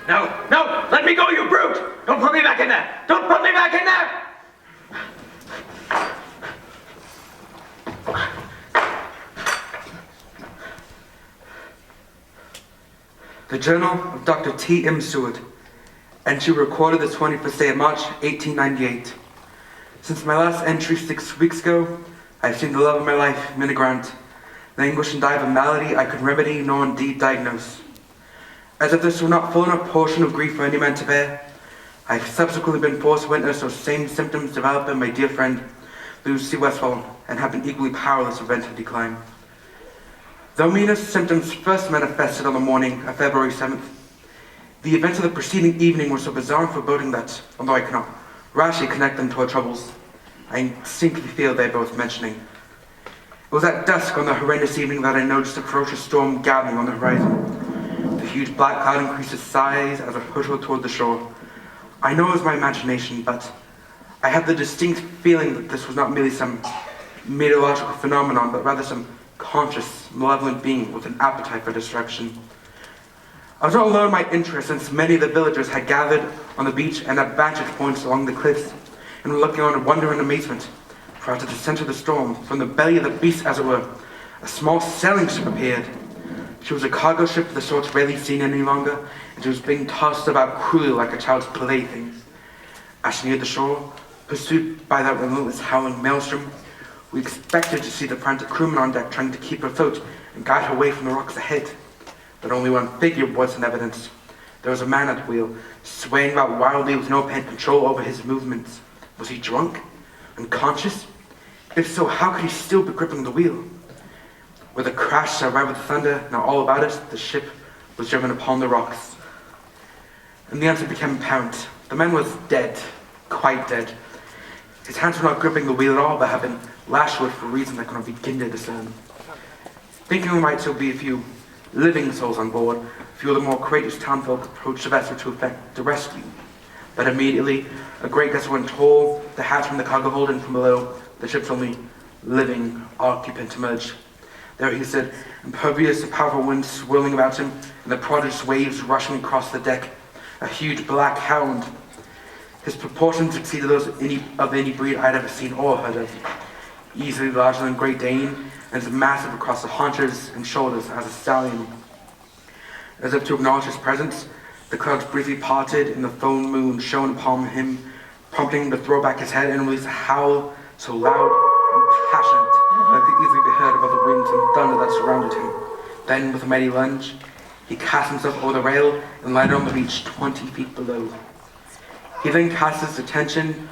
No, no, let me go, you brute! Don't put me back in there! Don't put me back in there! The Journal of Dr. T. M. Seward, entry recorded the 21st day of March, 1898. Since my last entry 6 weeks ago, I have seen the love of my life, Minna Grant, languish and die of a malady I could remedy nor indeed diagnose. As if this were not full enough portion of grief for any man to bear, I have subsequently been forced to witness those same symptoms develop in my dear friend, Lucy Westfall, and have been equally powerless to prevent her decline. Though Mina's symptoms first manifested on the morning of February 7th, the events of the preceding evening were so bizarre and foreboding that, although I cannot rashly connect them to her troubles, I instinctively feel they are both mentioning. It was at dusk on the horrendous evening that I noticed a ferocious storm gathering on the horizon. The huge black cloud increased its size as it hurtled toward the shore. I know it was my imagination, but I had the distinct feeling that this was not merely some meteorological phenomenon, but rather some conscious, malevolent being with an appetite for destruction. I was not alone in my interest, since many of the villagers had gathered on the beach and at vantage points along the cliffs, and were looking on in wonder and amazement. For out of the center of the storm, from the belly of the beast as it were, a small sailing ship appeared. She was a cargo ship of the sort rarely seen any longer, and she was being tossed about cruelly like a child's playthings. As she neared the shore, pursued by that relentless howling maelstrom, we expected to see the frantic crewmen on deck trying to keep her afloat and guide her away from the rocks ahead. But only one figure was in evidence. There was a man at the wheel, swaying about wildly with no apparent control over his movements. Was he drunk? Unconscious? If so, how could he still be gripping the wheel? With a crash that rivalled the thunder, now all about us, the ship was driven upon the rocks. And the answer became apparent. The man was dead, quite dead. His hands were not gripping the wheel at all, but had been lashed with for reasons I could not begin to discern. Thinking there might still be a few living souls on board, a few of the more courageous townfolk approached the vessel to effect the rescue. But immediately, a great gust went tore the hatch from the cargo hold, and from below, the ship's only living occupant emerged. There he stood, impervious to powerful winds swirling about him, and the prodigious waves rushing across the deck. A huge black hound. His proportions exceeded those of any breed I had ever seen or heard of. Easily larger than Great Dane, and as massive across the haunches and shoulders as a stallion. As if to acknowledge his presence, the clouds briefly parted, and the full moon shone upon him, prompting him to throw back his head and release a howl so loud and passionate that it could easily be heard above the winds and thunder that surrounded him. Then, with a mighty lunge, he cast himself over the rail and landed on the beach 20 feet below. He then cast his attention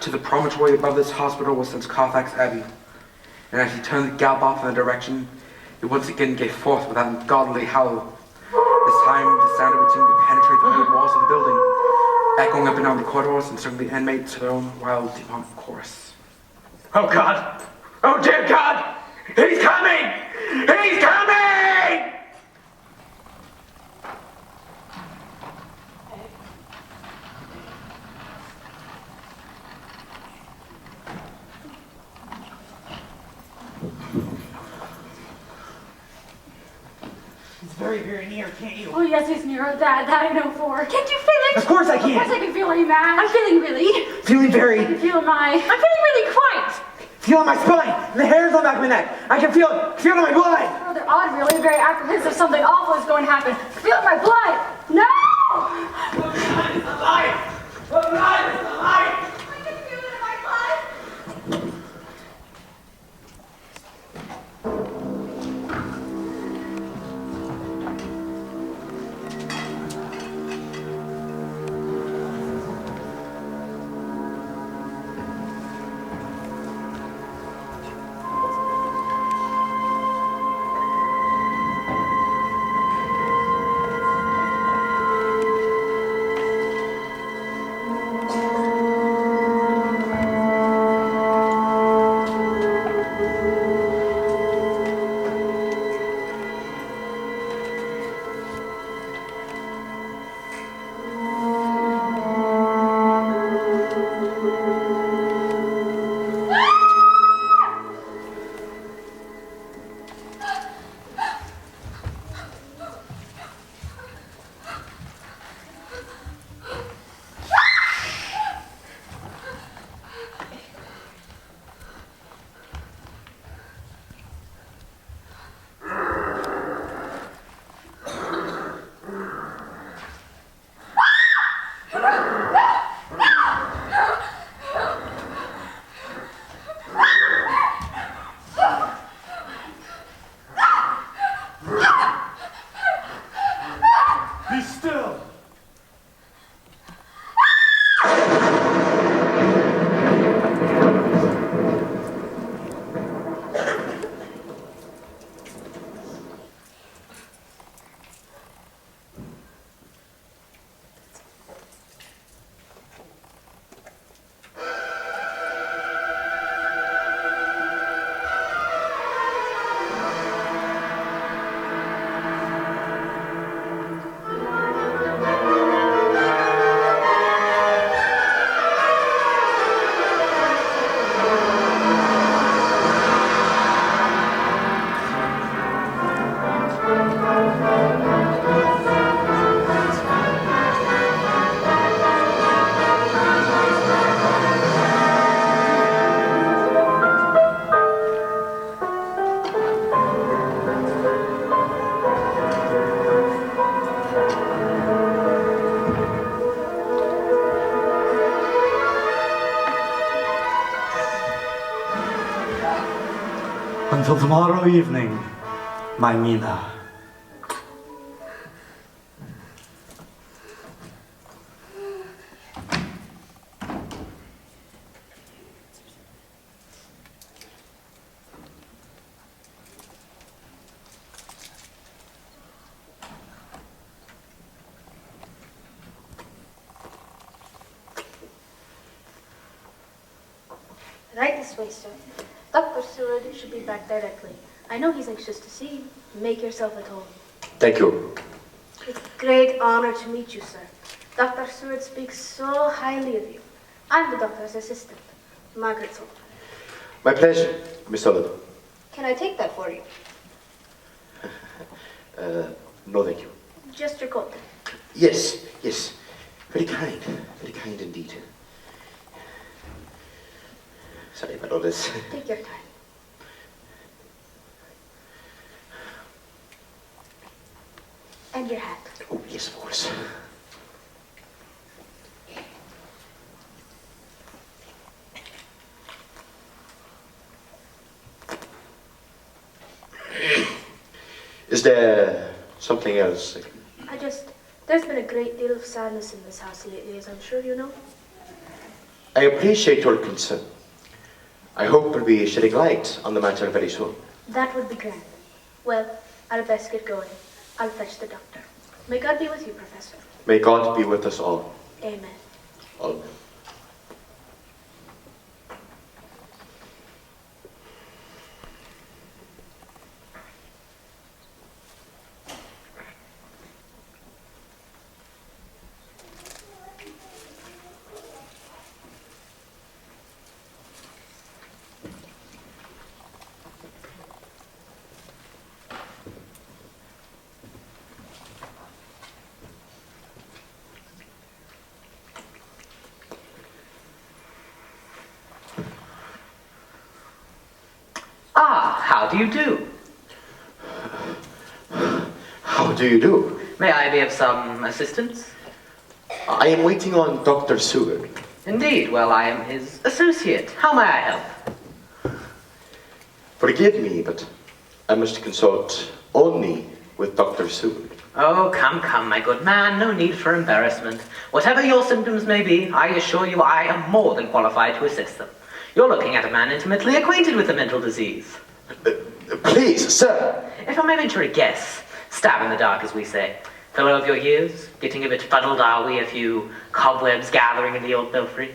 to the promontory above this hospital was since Carfax Abbey, and as he turned to gallop off in that direction, he once again gave forth with that ungodly howl. This time, the sound of it seemed to penetrate the very walls of the building, echoing up and down the corridors and stirring the inmates to their own wild demonic chorus. Oh God! Oh dear God! He's coming! He's coming! Very, very near, can't you? Oh, yes, he's near. That I know for. Can't you feel it? Of course I can. Of course I can feel it, man. I'm feeling really. Feeling very. I can feel I'm feeling really quite. Feeling my spine. The hairs on the back of my neck. I can feel it. Feel it in my blood. Oh, they're odd, really. Very apprehensive. Something awful is going to happen. Feel it in my blood. No! The blood is alive. The blood is alive. I can feel it in my blood. until tomorrow evening, my Mina. Right this way, sir. Dr. Seward should be back directly. I know he's anxious to see you. Make yourself at home. Thank you. It's a great honor to meet you, sir. Dr. Seward speaks so highly of you. I'm the doctor's assistant, Margaret Sullivan. My pleasure, Miss Sullivan. Can I take that for you? No, thank you. Just your coat. Yes. Very kind indeed. Sorry about all this. Take your time. And your hat. Oh, yes, of course. Is there something else? There's been a great deal of sadness in this house lately, as I'm sure you know. I appreciate your concern. I hope we'll be shedding light on the matter very soon. That would be grand. Well, I'd best get going. I'll fetch the doctor. May God be with you, Professor. May God be with us all. Amen. Amen. How do you do? How do you do? May I be of some assistance? I am waiting on Dr. Seward. Indeed. Well, I am his associate. How may I help? Forgive me, but I must consult only with Dr. Seward. Oh, come, my good man. No need for embarrassment. Whatever your symptoms may be, I assure you I am more than qualified to assist them. You're looking at a man intimately acquainted with the mental disease. Please, sir. If I may venture a guess, stab in the dark, as we say. Fellow of your years, getting a bit fuddled, are we? A few cobwebs gathering in the old belfry?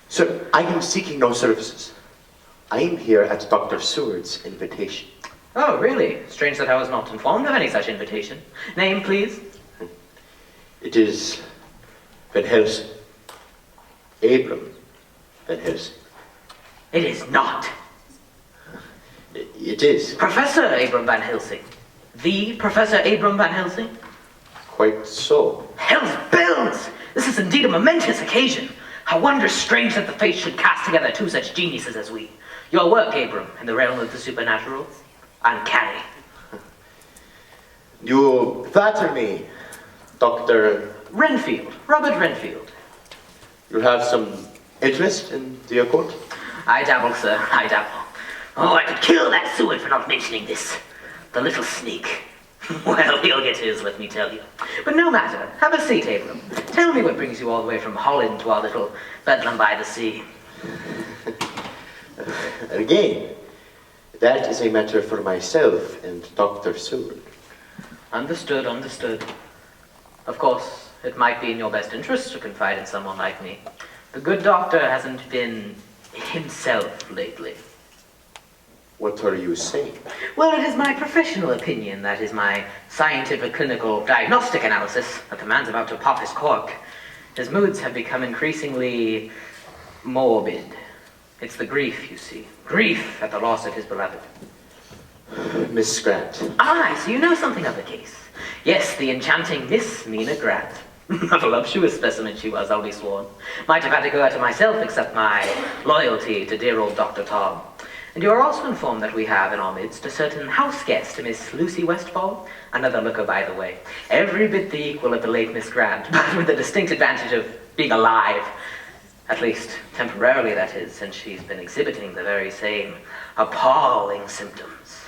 Sir, I am seeking no services. I am here at Dr. Seward's invitation. Oh, really? Strange that I was not informed of any such invitation. Name, please? It is Van Helsing. Abram Van Helsing. It is not. It is. Professor Abram Van Helsing. The Professor Abram Van Helsing? Quite so. Hell's bells! This is indeed a momentous occasion. How wondrous strange that the fates should cast together two such geniuses as we. Your work, Abram, in the realm of the supernatural, uncanny. You flatter me, Dr. Renfield, Robert Renfield. You have some interest in the occult? I dabble, sir, I dabble. Oh, I could kill that Seward for not mentioning this. The little sneak. Well, he'll get his, let me tell you. But no matter. Have a seat, Abram. Tell me what brings you all the way from Holland to our little bedlam by the sea. Again, that is a matter for myself and Dr. Seward. Understood. Of course, it might be in your best interest to confide in someone like me. The good doctor hasn't been himself lately. What are you saying? Well, it is my professional opinion, that is my scientific, clinical, diagnostic analysis, that the man's about to pop his cork. His moods have become increasingly morbid. It's the grief, you see. Grief at the loss of his beloved. Miss Grant. Ah, so you know something of the case. Yes, the enchanting Miss Mina Grant. A voluptuous specimen she was, I'll be sworn. Might have had to go out to myself, except my loyalty to dear old Dr. Tom. And you are also informed that we have in our midst a certain house guest, Miss Lucy Westfall, another looker, by the way. Every bit the equal of the late Miss Grant, but with the distinct advantage of being alive. At least, temporarily that is, since she's been exhibiting the very same appalling symptoms.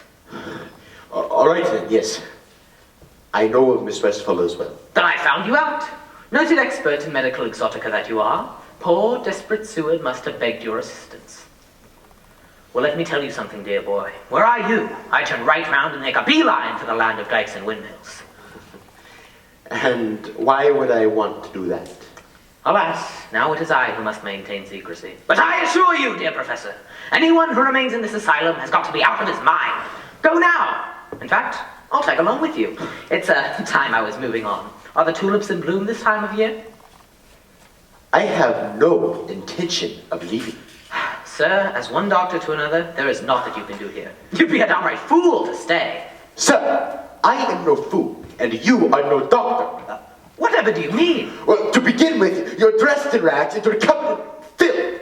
All right then, yes. I know of Miss Westphal as well. Then I found you out. Noted expert in medical exotica that you are, poor, desperate Seward must have begged your assistance. Well, let me tell you something, dear boy. Were I you, I'd turn right round and make a beeline for the land of dikes and windmills. And why would I want to do that? Alas, now it is I who must maintain secrecy. But I assure you, dear Professor, anyone who remains in this asylum has got to be out of his mind. Go now! In fact, I'll tag along with you. It's time I was moving on. Are the tulips in bloom this time of year? I have no intention of leaving. Sir, as one doctor to another, there is naught that you can do here. You'd be a downright fool to stay. Sir, I am no fool, and you are no doctor. Whatever do you mean? Well, to begin with, you're dressed in rags and you're covered in filth.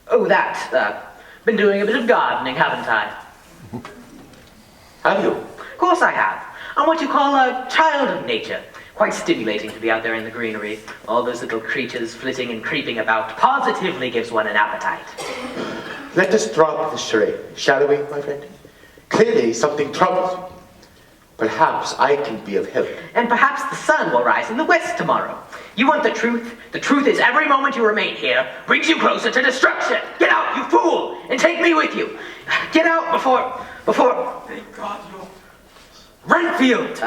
Oh, that. Been doing a bit of gardening, haven't I? Have you? Of course I have. I'm what you call a child of nature. Quite stimulating to be out there in the greenery. All those little creatures flitting and creeping about positively gives one an appetite. Let us drop the charade, shall we, my friend? Clearly something troubles you. Perhaps I can be of help. And perhaps the sun will rise in the west tomorrow. You want the truth? The truth is every moment you remain here brings you closer to destruction. Get out, you fool, and take me with you. Get out before... Thank God you're... Renfield!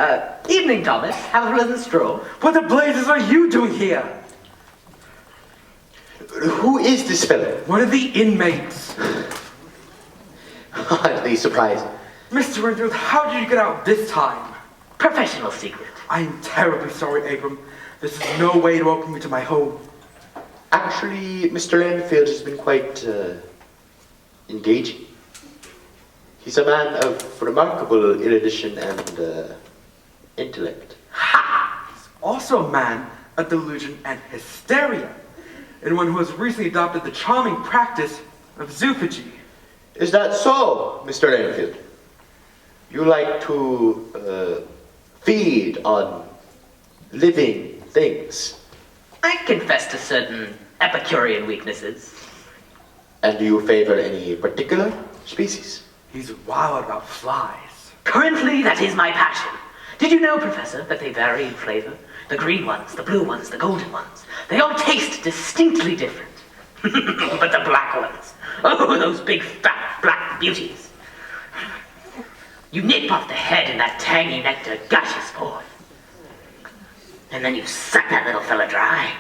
Evening, Thomas. Have a pleasant stroll. What the blazes are you doing here? Who is this fellow? One of the inmates. Hardly surprising. Mr. Renfield, how did you get out this time? Professional secret. I'm terribly sorry, Abram. This is no way to welcome you to my home. Actually, Mr. Renfield has been quite engaging. He's a man of remarkable erudition and intellect. He's also a man of delusion and hysteria, and one who has recently adopted the charming practice of zoophagy. Is that so, Mr. Renfield? You like to feed on living things? I confess to certain Epicurean weaknesses. And do you favor any particular species? He's wild about flies. Currently, that is my passion. Did you know, Professor, that they vary in flavor? The green ones, the blue ones, the golden ones. They all taste distinctly different. But the black ones, oh, those big fat black beauties. You nip off the head and that tangy nectar gushes forth. And then you suck that little fella dry.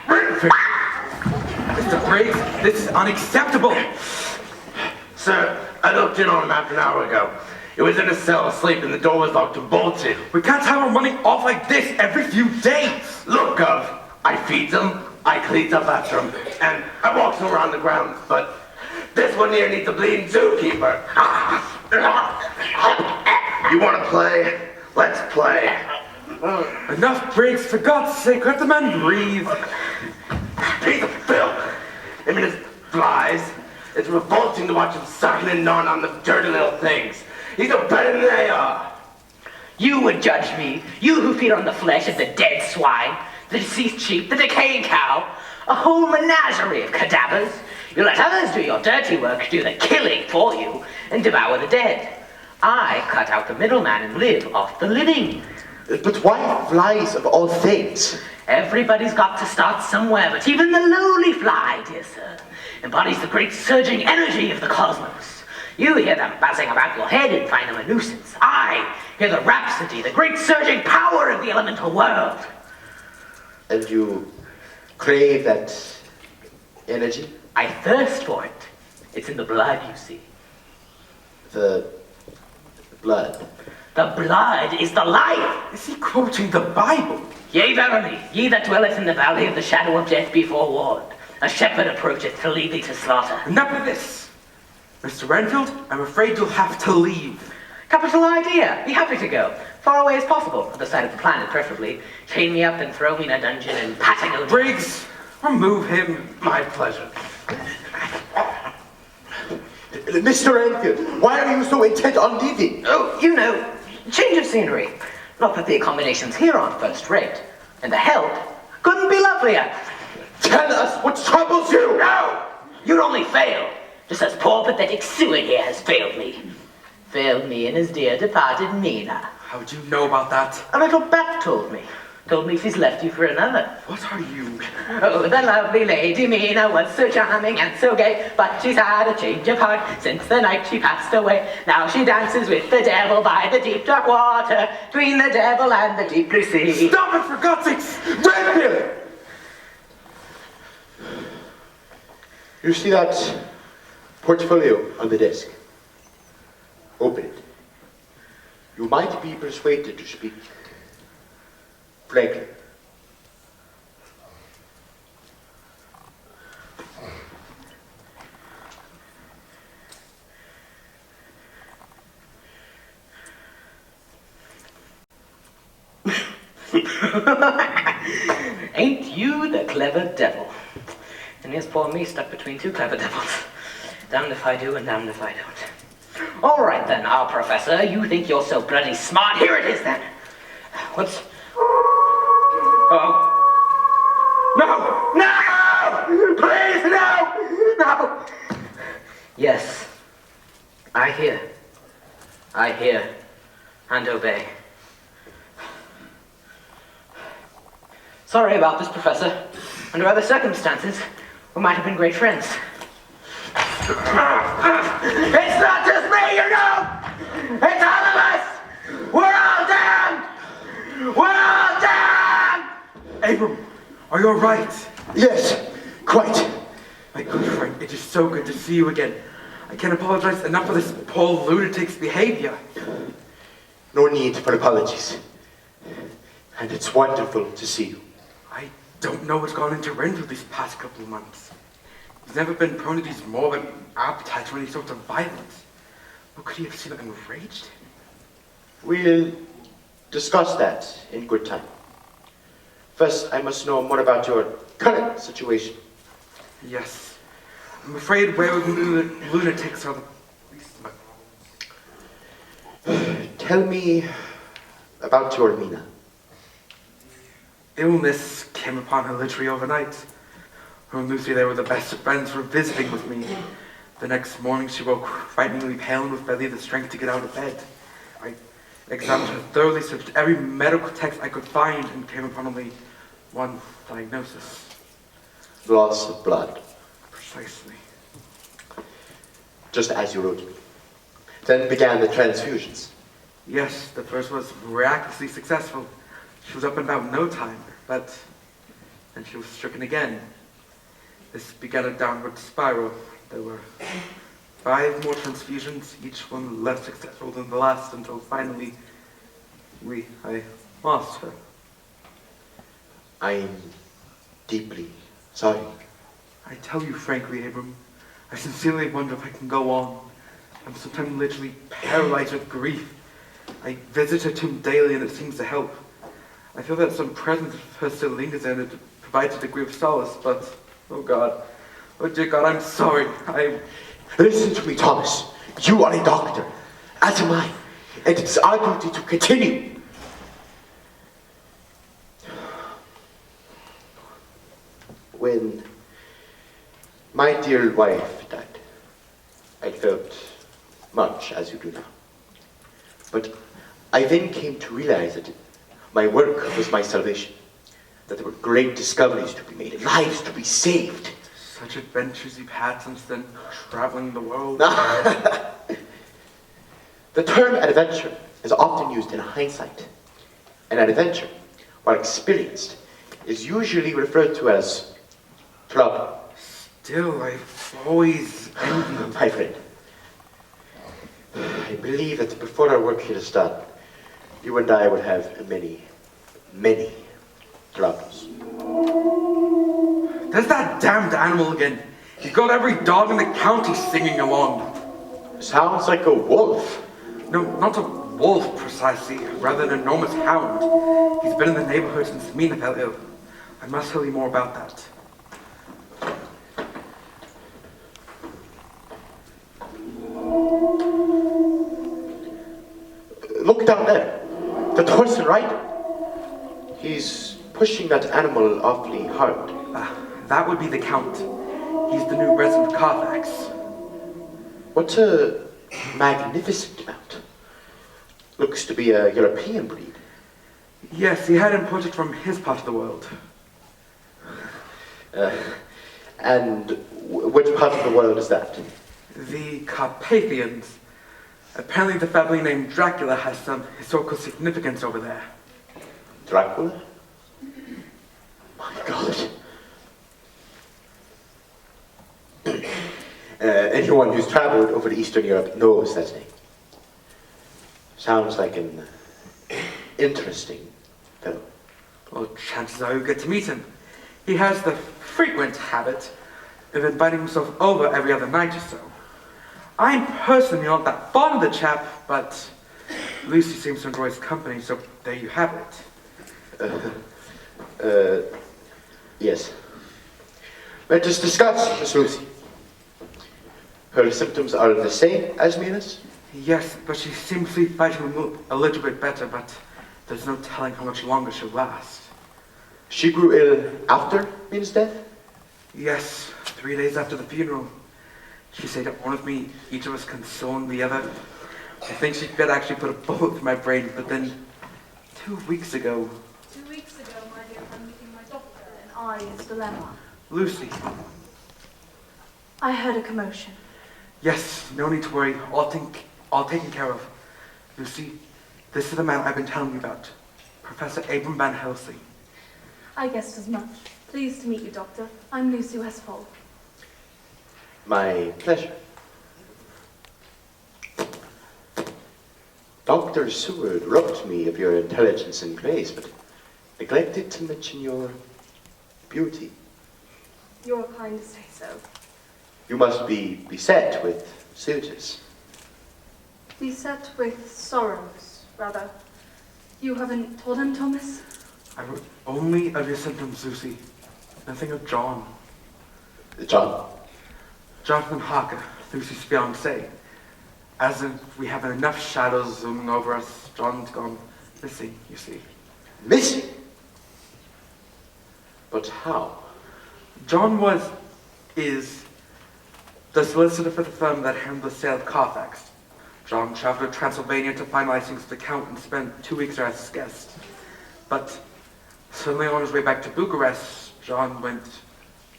Mr. Briggs, this is unacceptable. Sir, I looked in on him half an hour ago. He was in a cell asleep and the door was locked and bolted. We can't have him running off like this every few days. Look, Gov, I feeds him, I cleans up after him, and I walks him around the grounds, but this one here needs a bleeding zookeeper. You want to play? Let's play. Enough, Briggs, for God's sake, let the man breathe. Piece of filth. Him and his flies. It's revolting to watch him sucking and gnawing on the dirty little things. He's no better than they are. You would judge me, you who feed on the flesh of the dead swine, the deceased sheep, the decaying cow, a whole menagerie of cadavers. You let others do your dirty work, do the killing for you, and devour the dead. I cut out the middleman and live off the living. But why flies of all things? Everybody's got to start somewhere, but even the lowly fly, dear sir, embodies the great surging energy of the cosmos. You hear them buzzing about your head and find them a nuisance. I hear the rhapsody, the great surging power of the elemental world. And you crave that energy? I thirst for it. It's in the blood, you see. The blood. The blood is the life. Is he quoting the Bible? Yea, verily, ye that dwelleth in the valley of the shadow of death be forewarned. A shepherd approacheth to lead thee to slaughter. Enough of this. Mr. Renfield, I'm afraid you'll have to leave. Capital idea. Be happy to go. Far away as possible, other side of the planet preferably. Chain me up and throw me in a dungeon and Patagonia. Briggs, remove him. My pleasure. Mr. Renfield, why are you so intent on leaving? Oh, you know, change of scenery. Not that the accommodations here aren't first rate. And the help couldn't be lovelier. tell us what troubles you! No! You'd only fail, just as poor pathetic Seward here has failed me. Failed me and his dear departed Mina. How'd you know about that? A little bat told me. Told me she's left you for another. What are you? Oh, the lovely lady Mina was so charming and so gay, but she's had a change of heart since the night she passed away. Now she dances with the devil by the deep dark water, between the devil and the deep blue sea. Stop it, for God's sakes! Dracula! You see that portfolio on the desk? Open it. You might be persuaded to speak frankly. Ain't you the clever devil? And here's poor me stuck between two clever devils. Damned if I do and damned if I don't. All right then, our professor, you think you're so bloody smart. Here it is then. What's... Oh. No! No! Please, no! No! Yes. I hear. I hear. And obey. Sorry about this, Professor. Under other circumstances, we might have been great friends. It's not just me, you know! It's all of us! We're all damned! We're all damned! Abram, are you alright? Yes, quite. My good friend, it is so good to see you again. I can't apologize enough for this poor lunatic's behavior. No need for apologies. And it's wonderful to see you. I don't know what's gone into Renfield these past couple of months. He's never been prone to these morbid appetites or any sort of violence. But could he have seen it enraged him? We'll discuss that in good time. First, I must know more about your current situation. Yes. I'm afraid wayward lunatics are the least of my problems. Tell me about your Mina. Illness came upon her literally overnight. Her and Lucy, they were the best of friends, were visiting with me. The next morning she woke frighteningly pale and with barely the strength to get out of bed. I examined her thoroughly, searched every medical text I could find, and came upon only one diagnosis. Loss of blood. Precisely. Just as you wrote me. Then began the transfusions. Yes, the first was miraculously successful. She was up in about no time, but then she was stricken again. This began a downward spiral. There were 5 more transfusions, each one less successful than the last, until finally I lost her. I'm deeply sorry. I tell you frankly, Abram, I sincerely wonder if I can go on. I'm sometimes literally paralyzed with grief. I visit her tomb daily and it seems to help. I feel that some presence of her still lingers there and it provides a degree of solace, but, oh God, oh dear God, I'm sorry. Listen to me, Thomas. You are a doctor, as am I, and it's our duty to continue. When my dear wife died, I felt much as you do now. But I then came to realize that my work was my salvation, that there were great discoveries to be made, lives to be saved. Such adventures you've had since then, traveling the world. The term adventure is often used in hindsight. And an adventure, while experienced, is usually referred to as trouble. Still, I've always envied. My friend, I believe that before our work here is done, you and I will have many, many troubles. There's that damned animal again. He's got every dog in the county singing along. Sounds like a wolf. No, not a wolf precisely, rather an enormous hound. He's been in the neighborhood since Mina fell ill. I must tell you more about that. Look down there. The Torsen rider. He's pushing that animal awfully hard. That would be the Count. He's the new resident of Carfax. What a magnificent mount. Looks to be a European breed. Yes, he had imported from his part of the world. And which part of the world is that? The Carpathians. Apparently the family named Dracula has some historical significance over there. Dracula? My God. Anyone who's traveled over to Eastern Europe knows that name. Sounds like an interesting fellow. Well, chances are you'll get to meet him. He has the frequent habit of inviting himself over every other night or so. I'm personally not that fond of the chap, but Lucy seems to enjoy his company, so there you have it. Yes. Let us discuss Miss Lucy. Her symptoms are the same as Mina's? Yes, but she seems to be fighting a little bit better, but there's no telling how much longer she'll last. She grew ill after Mina's death? Yes, 3 days after the funeral. She said that one of me, each of us consoled the other. I think she could actually put a bullet through my brain, but then 2 weeks ago... 2 weeks ago, my dear, I'm meeting my doctor in Arya's dilemma. Lucy. I heard a commotion. Yes, no need to worry. All taken care of. Lucy, this is the man I've been telling you about. Professor Abram Van Helsing. I guessed as much. Pleased to meet you, Doctor. I'm Lucy Westfall. My pleasure. Dr. Seward wrote me of your intelligence and grace, but neglected to mention your beauty. You're kind to say so. You must be beset with suitors. Beset with sorrows, rather. You haven't told him, Thomas? I wrote only of your symptoms, Lucy. Nothing of John. John? Jonathan Harker, Lucy's fiancé. As if we have enough shadows zooming over us, John's gone missing, you see. Missing? But how? John is the solicitor for the firm that handled the sale of Carfax. John traveled to Transylvania to finalize things with the Count and spent 2 weeks there as his guest. But suddenly on his way back to Bucharest, John went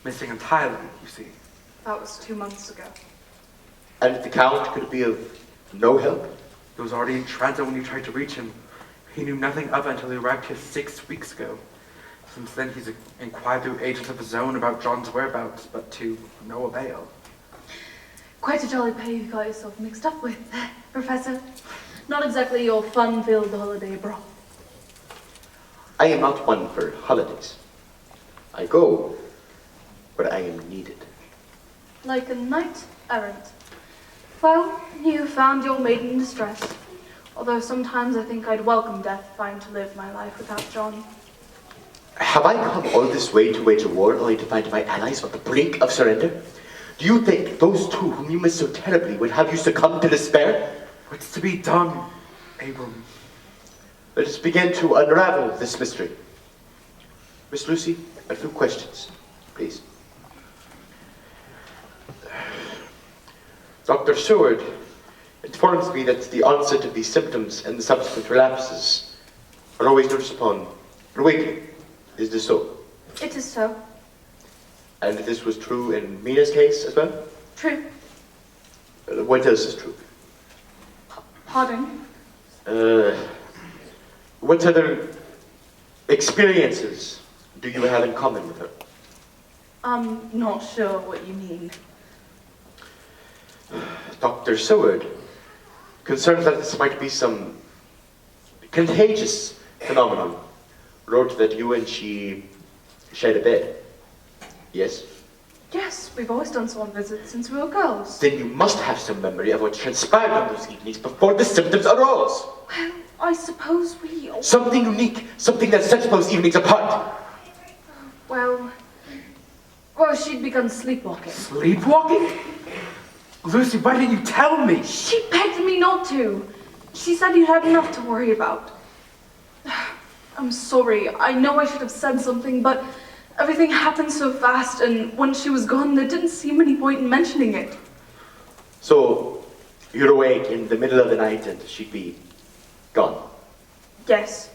missing entirely, you see. That was 2 months ago. And the Count could be of no help? He was already in transit when you tried to reach him. He knew nothing of it until he arrived here 6 weeks ago. Since then, he's inquired through agents of his own about John's whereabouts, but to no avail. Quite a jolly pair you got yourself mixed up with, Professor. Not exactly your fun-filled holiday abroad. I am not one for holidays. I go where I am needed. Like a knight errant. Well, you found your maiden distress. Although sometimes I think I'd welcome death if I'm to live my life without John. Have I come all this way to wage a war only to find my allies on the brink of surrender? Do you think those two whom you miss so terribly would have you succumb to despair? What's to be done, Abram? Let us begin to unravel this mystery. Miss Lucy, a few questions, please. Dr. Seward informs me that the onset of these symptoms and the subsequent relapses are always noticed upon awakening. Is this so? It is so. And this was true in Mina's case as well? True. What else is true? Pardon? What other experiences do you have in common with her? I'm not sure what you mean. Dr. Seward, concerned that this might be some contagious phenomenon, wrote that you and she shared a bed. Yes? Yes, we've always done swan visits since we were girls. Then you must have some memory of what transpired on those evenings before the symptoms arose. Well, I suppose we... Something unique, something that sets those evenings apart. Well, she'd begun sleepwalking. Sleepwalking? Lucy, why didn't you tell me? She begged me not to. She said you'd had enough to worry about. I'm sorry. I know I should have said something, but Everything happened so fast, and when she was gone, there didn't seem any point in mentioning it. So, you're awake in the middle of the night and she'd be gone. Yes.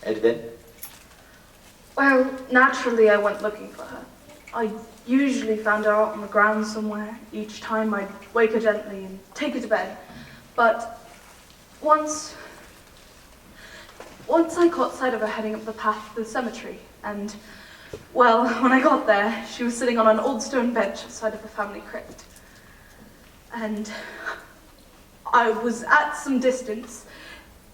And then? Well, naturally I went looking for her. I usually found her out on the ground somewhere. Each time I'd wake her gently and take her to bed. But once I caught sight of her heading up the path to the cemetery, and, well, when I got there, she was sitting on an old stone bench outside of the family crypt. And I was at some distance,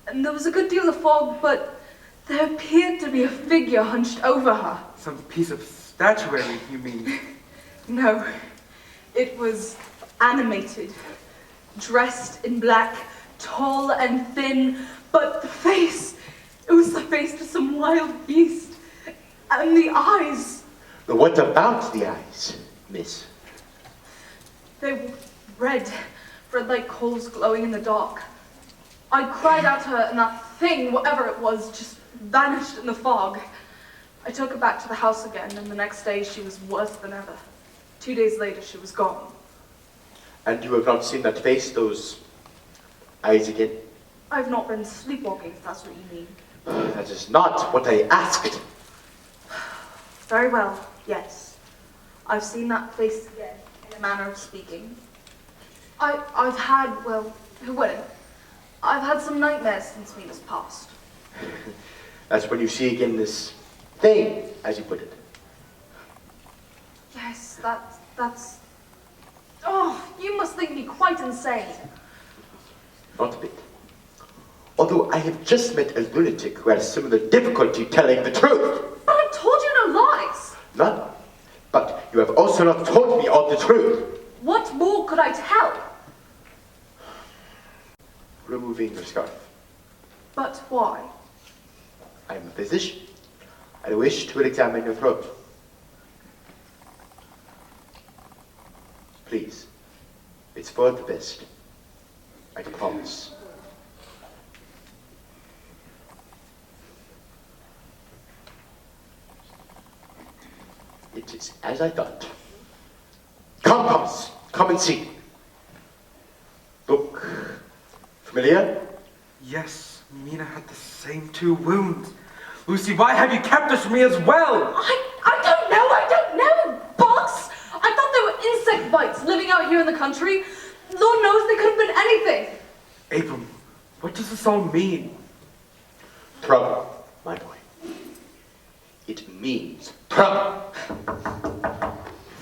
and there was a good deal of fog, but there appeared to be a figure hunched over her. Some piece of statuary, you mean? No, it was animated, dressed in black, tall and thin, but the face, it was the face of some wild beast. And the eyes. What about the eyes, miss? They were red like coals glowing in the dark. I cried out to her, and that thing, whatever it was, just vanished in the fog. I took her back to the house again, and the next day she was worse than ever. 2 days later, she was gone. And you have not seen that face, those eyes again? I've not been sleepwalking, if that's what you mean. That is not what I asked. Very well, yes. I've seen that face again, in a manner of speaking. I've had, well, who wouldn't? I've had some nightmares since Mina's passed. That's when you see again this thing, as you put it. Yes, that's... Oh, you must think me quite insane. Not a bit. Although I have just met a lunatic who has similar difficulty telling the truth. But I've told you no lies. None. But you have also not told me all the truth. What more could I tell? Removing your scarf. But why? I am a physician. I wish to examine your throat. Please. It's for the best. I promise. It is as I thought. Come, Thomas. Come and see. Look familiar? Yes, Mina had the same 2 wounds. Lucy, why have you kept this from me as well? I don't know, bugs! I thought they were insect bites living out here in the country. Lord knows they could have been anything. Abram, what does this all mean? Trouble, my boy. It means trouble.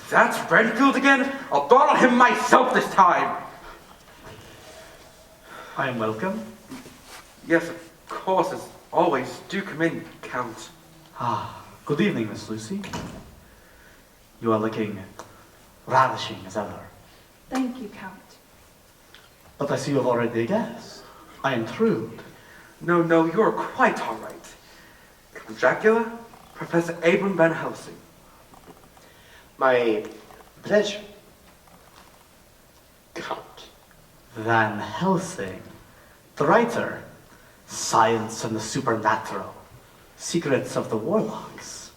That's Renfield again? I'll throttle him myself this time. I am welcome. Yes, of course, as always. Do come in, Count. Good evening, Miss Lucy. You are looking ravishing as ever. Thank you, Count. But I see you have already guessed. I intrude. No, you're quite all right. Count Dracula, Professor Abram Van Helsing. My pleasure. Count. Van Helsing, the writer, Science and the Supernatural, Secrets of the Warlocks.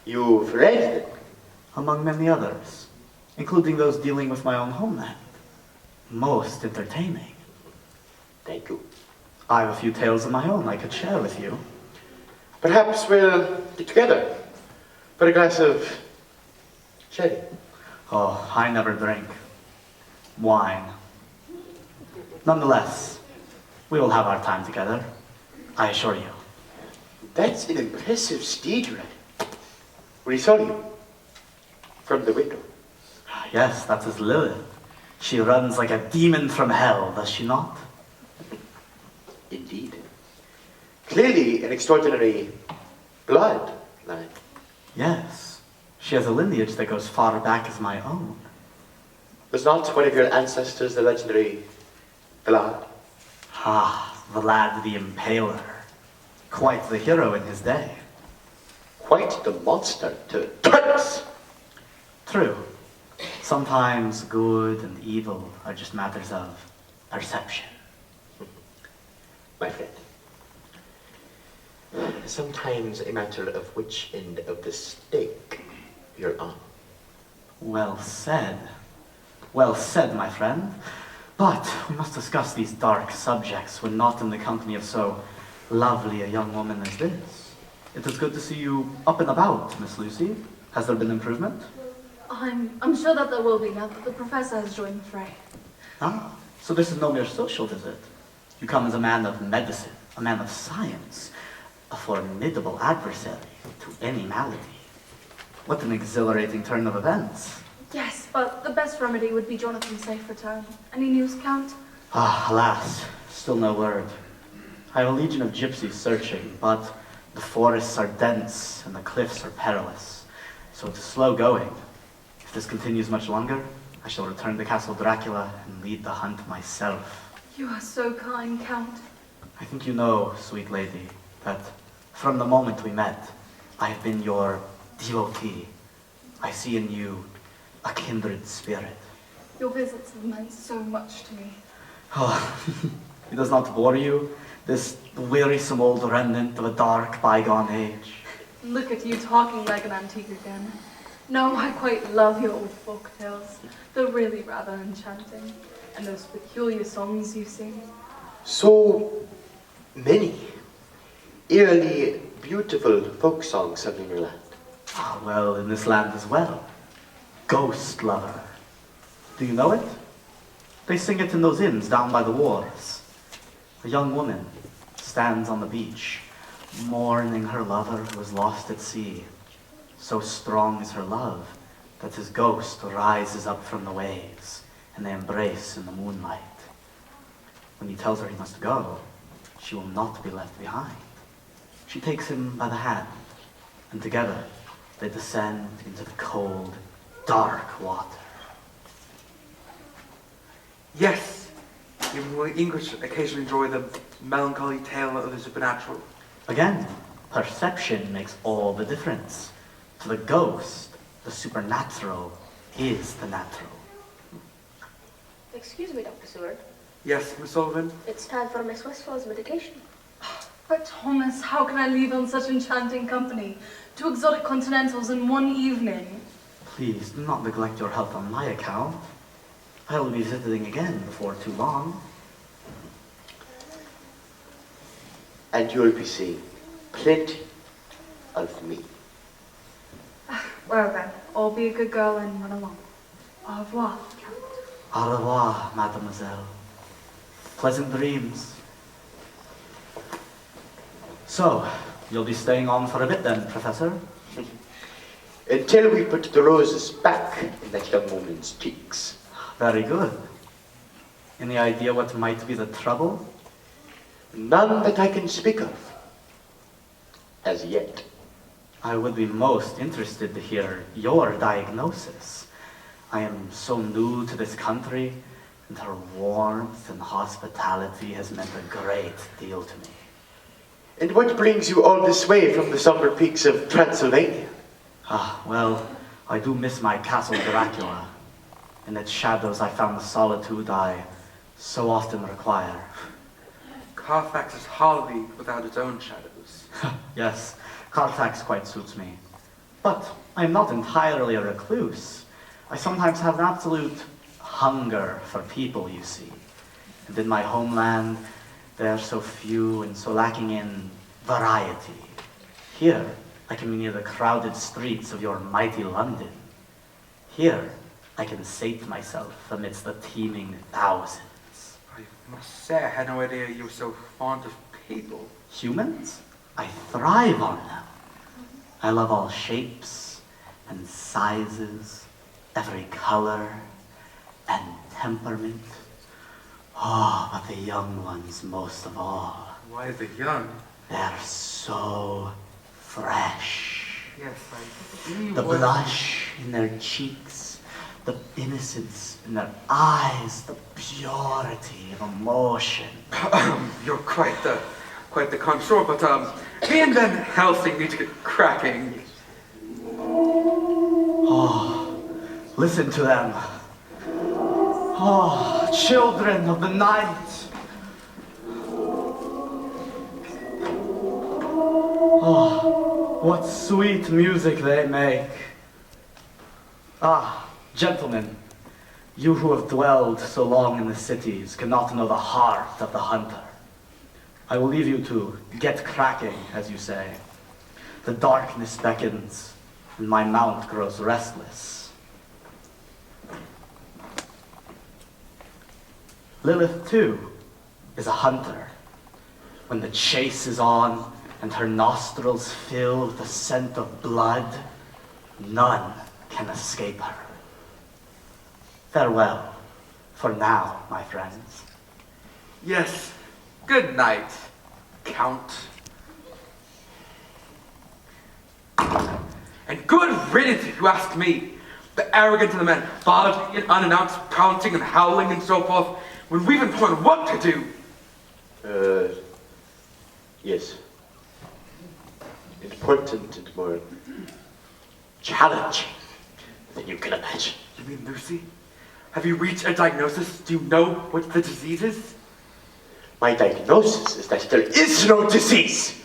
You've read them? Among many others, including those dealing with my own homeland. Most entertaining. Thank you. I have a few tales of my own I could share with you. Perhaps we'll get together for a glass of sherry. Oh, I never drink wine. Nonetheless, we will have our time together, I assure you. That's an impressive steed you ride. We saw you from the window. Yes, that is Lilith. She runs like a demon from hell, does she not? Indeed. Clearly an extraordinary bloodline. Yes, she has a lineage that goes far back as my own. Was not one of your ancestors the legendary Vlad? Vlad the Impaler. Quite the hero in his day. Quite the monster to Turks. True. Sometimes good and evil are just matters of perception. My friend. sometimes a matter of which end of the stake you're on. Well said. Well said, my friend. But we must discuss these dark subjects when not in the company of so lovely a young woman as this. It is good to see you up and about, Miss Lucy. Has there been improvement? I'm sure that there will be now that the professor has joined the fray. Ah, so this is no mere social visit. You come as a man of medicine, a man of science, a formidable adversary to any malady. What an exhilarating turn of events. Yes, but the best remedy would be Jonathan's safe return. Any news, Count? Ah, alas, still no word. I have a legion of gypsies searching, but the forests are dense and the cliffs are perilous, so it is slow going. If this continues much longer, I shall return to Castle Dracula and lead the hunt myself. You are so kind, Count. I think you know, sweet lady, that from the moment we met, I have been your devotee. I see in you a kindred spirit. Your visits have meant so much to me. Oh, it does not bore you, this wearisome old remnant of a dark bygone age. Look at you talking like an antique again. No, I quite love your old folk tales. They're really rather enchanting. And those peculiar songs you sing. So many eerily beautiful folk songs sung in your land. Ah, well, in this land as well. Ghost Lover. Do you know it? They sing it in those inns down by the wharves. A young woman stands on the beach, mourning her lover who is lost at sea. So strong is her love that his ghost rises up from the waves, and they embrace in the moonlight. When he tells her he must go, she will not be left behind. She takes him by the hand, and together they descend into the cold, dark water. Yes, even we English occasionally enjoy the melancholy tale of the supernatural. Again, perception makes all the difference. To the ghost, the supernatural is the natural. Excuse me, Dr. Seward. Yes, Miss Sullivan? It's time for Miss Westfall's medication. But Thomas, how can I leave on such enchanting company? 2 exotic continentals in one evening. Please do not neglect your health on my account. I will be visiting again before too long. And you'll be seeing plenty of me. Well then, all be a good girl and run along. Au revoir, Count. Au revoir, mademoiselle. Pleasant dreams. So, you'll be staying on for a bit then, Professor? Until we put the roses back in that young woman's cheeks. Very good. Any idea what might be the trouble? None that I can speak of. As yet. I would be most interested to hear your diagnosis. I am so new to this country, and her warmth and hospitality has meant a great deal to me. And what brings you all this way from the somber peaks of Transylvania? Ah, well, I do miss my Castle Dracula. In its shadows I found the solitude I so often require. Carfax is hardly without its own shadows. Yes, Carfax quite suits me. But I am not entirely a recluse. I sometimes have an absolute hunger for people, you see. And in my homeland, they are so few and so lacking in variety. Here, I can be near the crowded streets of your mighty London. Here, I can sate myself amidst the teeming thousands. I must say I had no idea you were so fond of people. Humans? I thrive on them. I love all shapes and sizes, every color and temperament. Oh, but the young ones most of all. Why the young? They're so fresh. Yes, I see The what- blush in their cheeks, the innocence in their eyes, the purity of emotion. You're quite the contour, but me and Ben Helsing need to get cracking. Oh, listen to them. Oh, children of the night. Oh, what sweet music they make. Ah, gentlemen, you who have dwelled so long in the cities cannot know the heart of the hunter. I will leave you to get cracking, as you say. The darkness beckons, and my mount grows restless. Lilith, too, is a hunter. When the chase is on, and her nostrils fill with the scent of blood, none can escape her. Farewell, for now, my friends. Yes, good night, Count. And good riddance, if you ask me. The arrogance of the men, barging in unannounced, pouncing and howling and so forth, when we've been told what to do. Yes. Important and more challenging than you can imagine. You mean Lucy? Have you reached a diagnosis? Do you know what the disease is? My diagnosis is that there is no disease.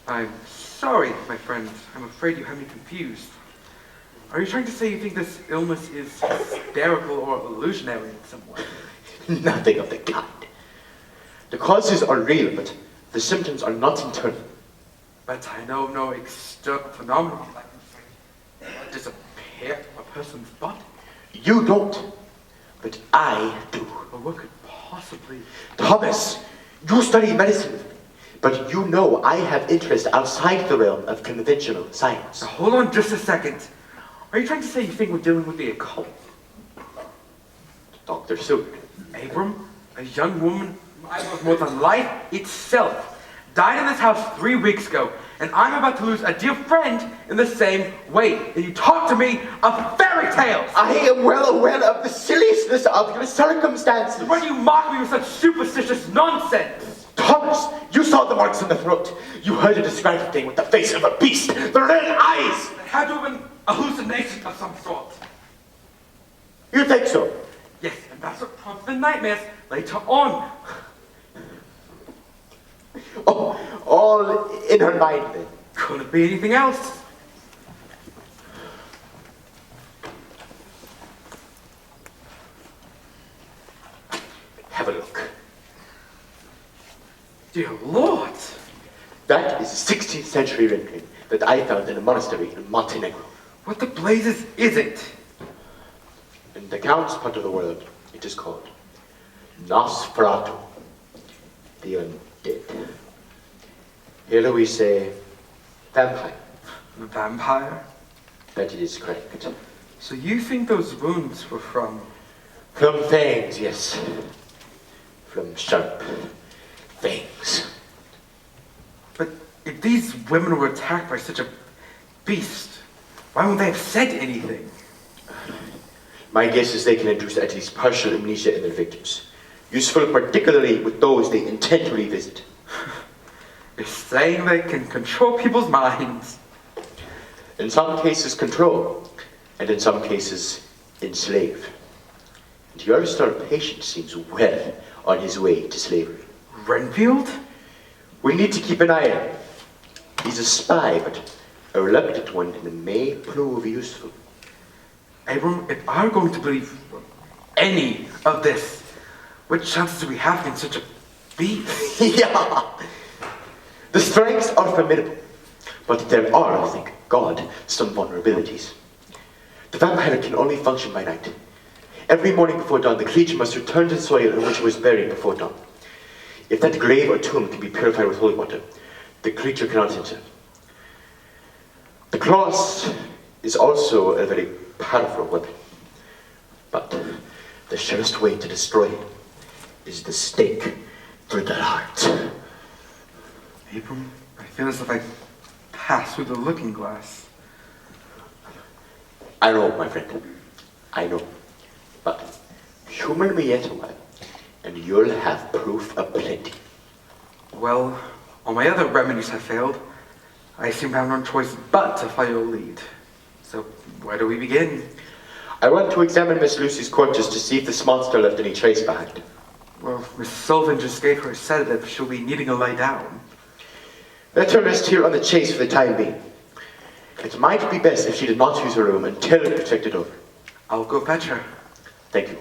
I'm sorry, my friend. I'm afraid you have me confused. Are you trying to say you think this illness is hysterical or illusionary in some way? Nothing of the kind. The causes are real, but the symptoms are not internal. But I know no external phenomenon like blood disappear from a person's body. You don't, but I do. Well, what could possibly... Thomas, you study medicine with me, but you know I have interest outside the realm of conventional science. Now, hold on just a second. Are you trying to say you think we're dealing with the occult? Dr. Seward. Abram, a young woman I love more than life itself, died in this house 3 weeks ago, and I'm about to lose a dear friend in the same way. And you talk to me of fairy tales! I am well aware of the seriousness of your circumstances. Why do you mock me with such superstitious nonsense? Thomas, you saw the marks on the throat. You heard her describe the thing with the face of a beast, the red eyes. It had to have been a hallucination of some sort. You think so? Yes, and that's what prompted the nightmares later on. Oh, all in her mind then. Could it be anything else? Have a look. Dear Lord! That is a 16th century rendering that I found in a monastery in Montenegro. What the blazes is it? In the Count's part of the world, it is called Nosferatu, the undead. Here we say vampire. Vampire? That is correct. So you think those wounds were from... From fangs, yes. From sharp fangs. But if these women were attacked by such a beast, why wouldn't they have said anything? My guess is they can induce at least partial amnesia in their victims. Useful particularly with those they intend to revisit. You're saying they can control people's minds. In some cases control, and in some cases enslave. And your star patient seems well on his way to slavery. Renfield? We need to keep an eye on him. He's a spy, but a reluctant one, and it may prove useful. Abram, if I'm going to believe any of this, what chances do we have against such a beast? Yeah! The strengths are formidable, but there are, thank God, some vulnerabilities. The vampire can only function by night. Every morning before dawn, the creature must return to the soil in which it was buried before dawn. If that grave or tomb can be purified with holy water, the creature cannot enter. The cross is also a very powerful weapon, but the surest way to destroy it is the stake through the heart. Abram, I feel as if I passed through the looking glass. I know, my friend. I know. But humor me yet a while, and you'll have proof aplenty. Well, all my other remedies have failed. I seem to have no choice but to follow your lead. So, where do we begin? I want to examine Miss Lucy's corpses to see if this monster left any trace behind. Well, Miss Sullivan just gave her a sedative. She'll be needing to lie down. Let her rest here on the chase for the time being. It might be best if she did not use her room until it protected over. I'll go fetch her. Thank you.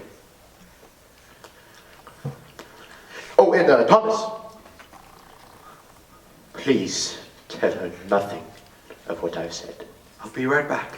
Oh, and Thomas. Please tell her nothing of what I've said. I'll be right back.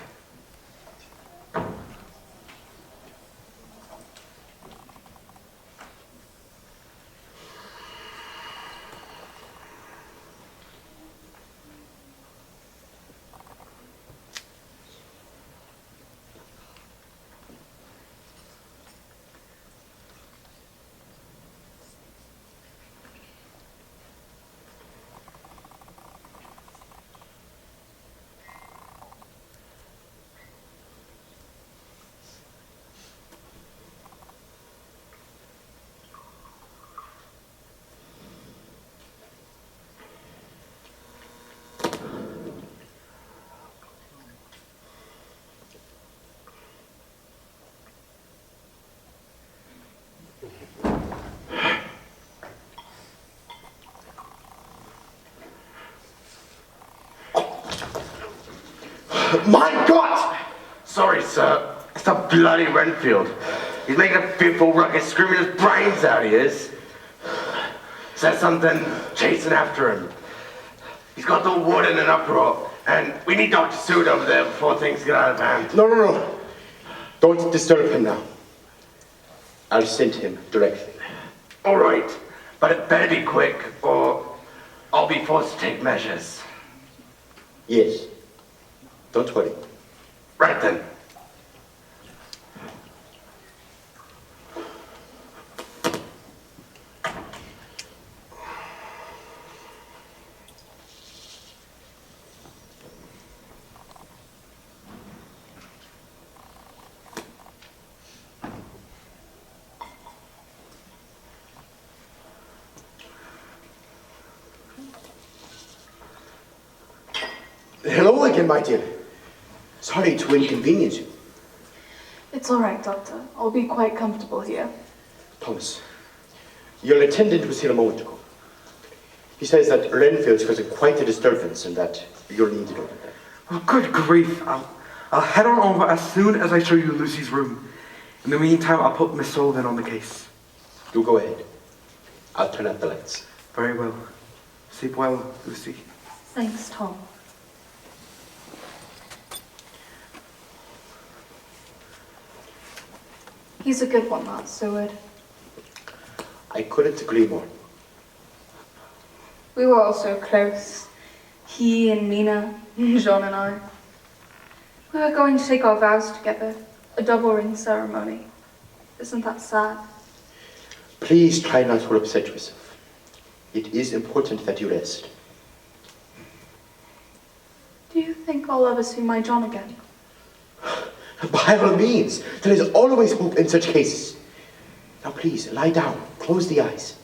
My God! Sorry, sir. It's the bloody Renfield. He's making a fearful ruckus, screaming his brains out, he is. Says something, chasing after him. He's got the wood in an uproar, and we need Dr. Seward over there before things get out of hand. No. Don't disturb him now. I'll send him directly. All right, but it better be quick, or I'll be forced to take measures. Yes. Don't worry. Right then. Hello again, my dear. Sorry to inconvenience you. It's all right, Doctor. I'll be quite comfortable here. Thomas, your attendant was here a moment ago. He says that Renfield's causing quite a disturbance and that you're needed over there. Oh, good grief. I'll head on over as soon as I show you Lucy's room. In the meantime, I'll put Miss Sullivan on the case. You go ahead. I'll turn out the lights. Very well. Sleep well, Lucy. Thanks, Tom. He's a good one, that Seward. I couldn't agree more. We were all so close. He and Mina, John and I. We were going to take our vows together. A double ring ceremony. Isn't that sad? Please try not to upset yourself. It is important that you rest. Do you think I'll ever see my John again? By all means, there is always hope in such cases. Now please, lie down, close the eyes.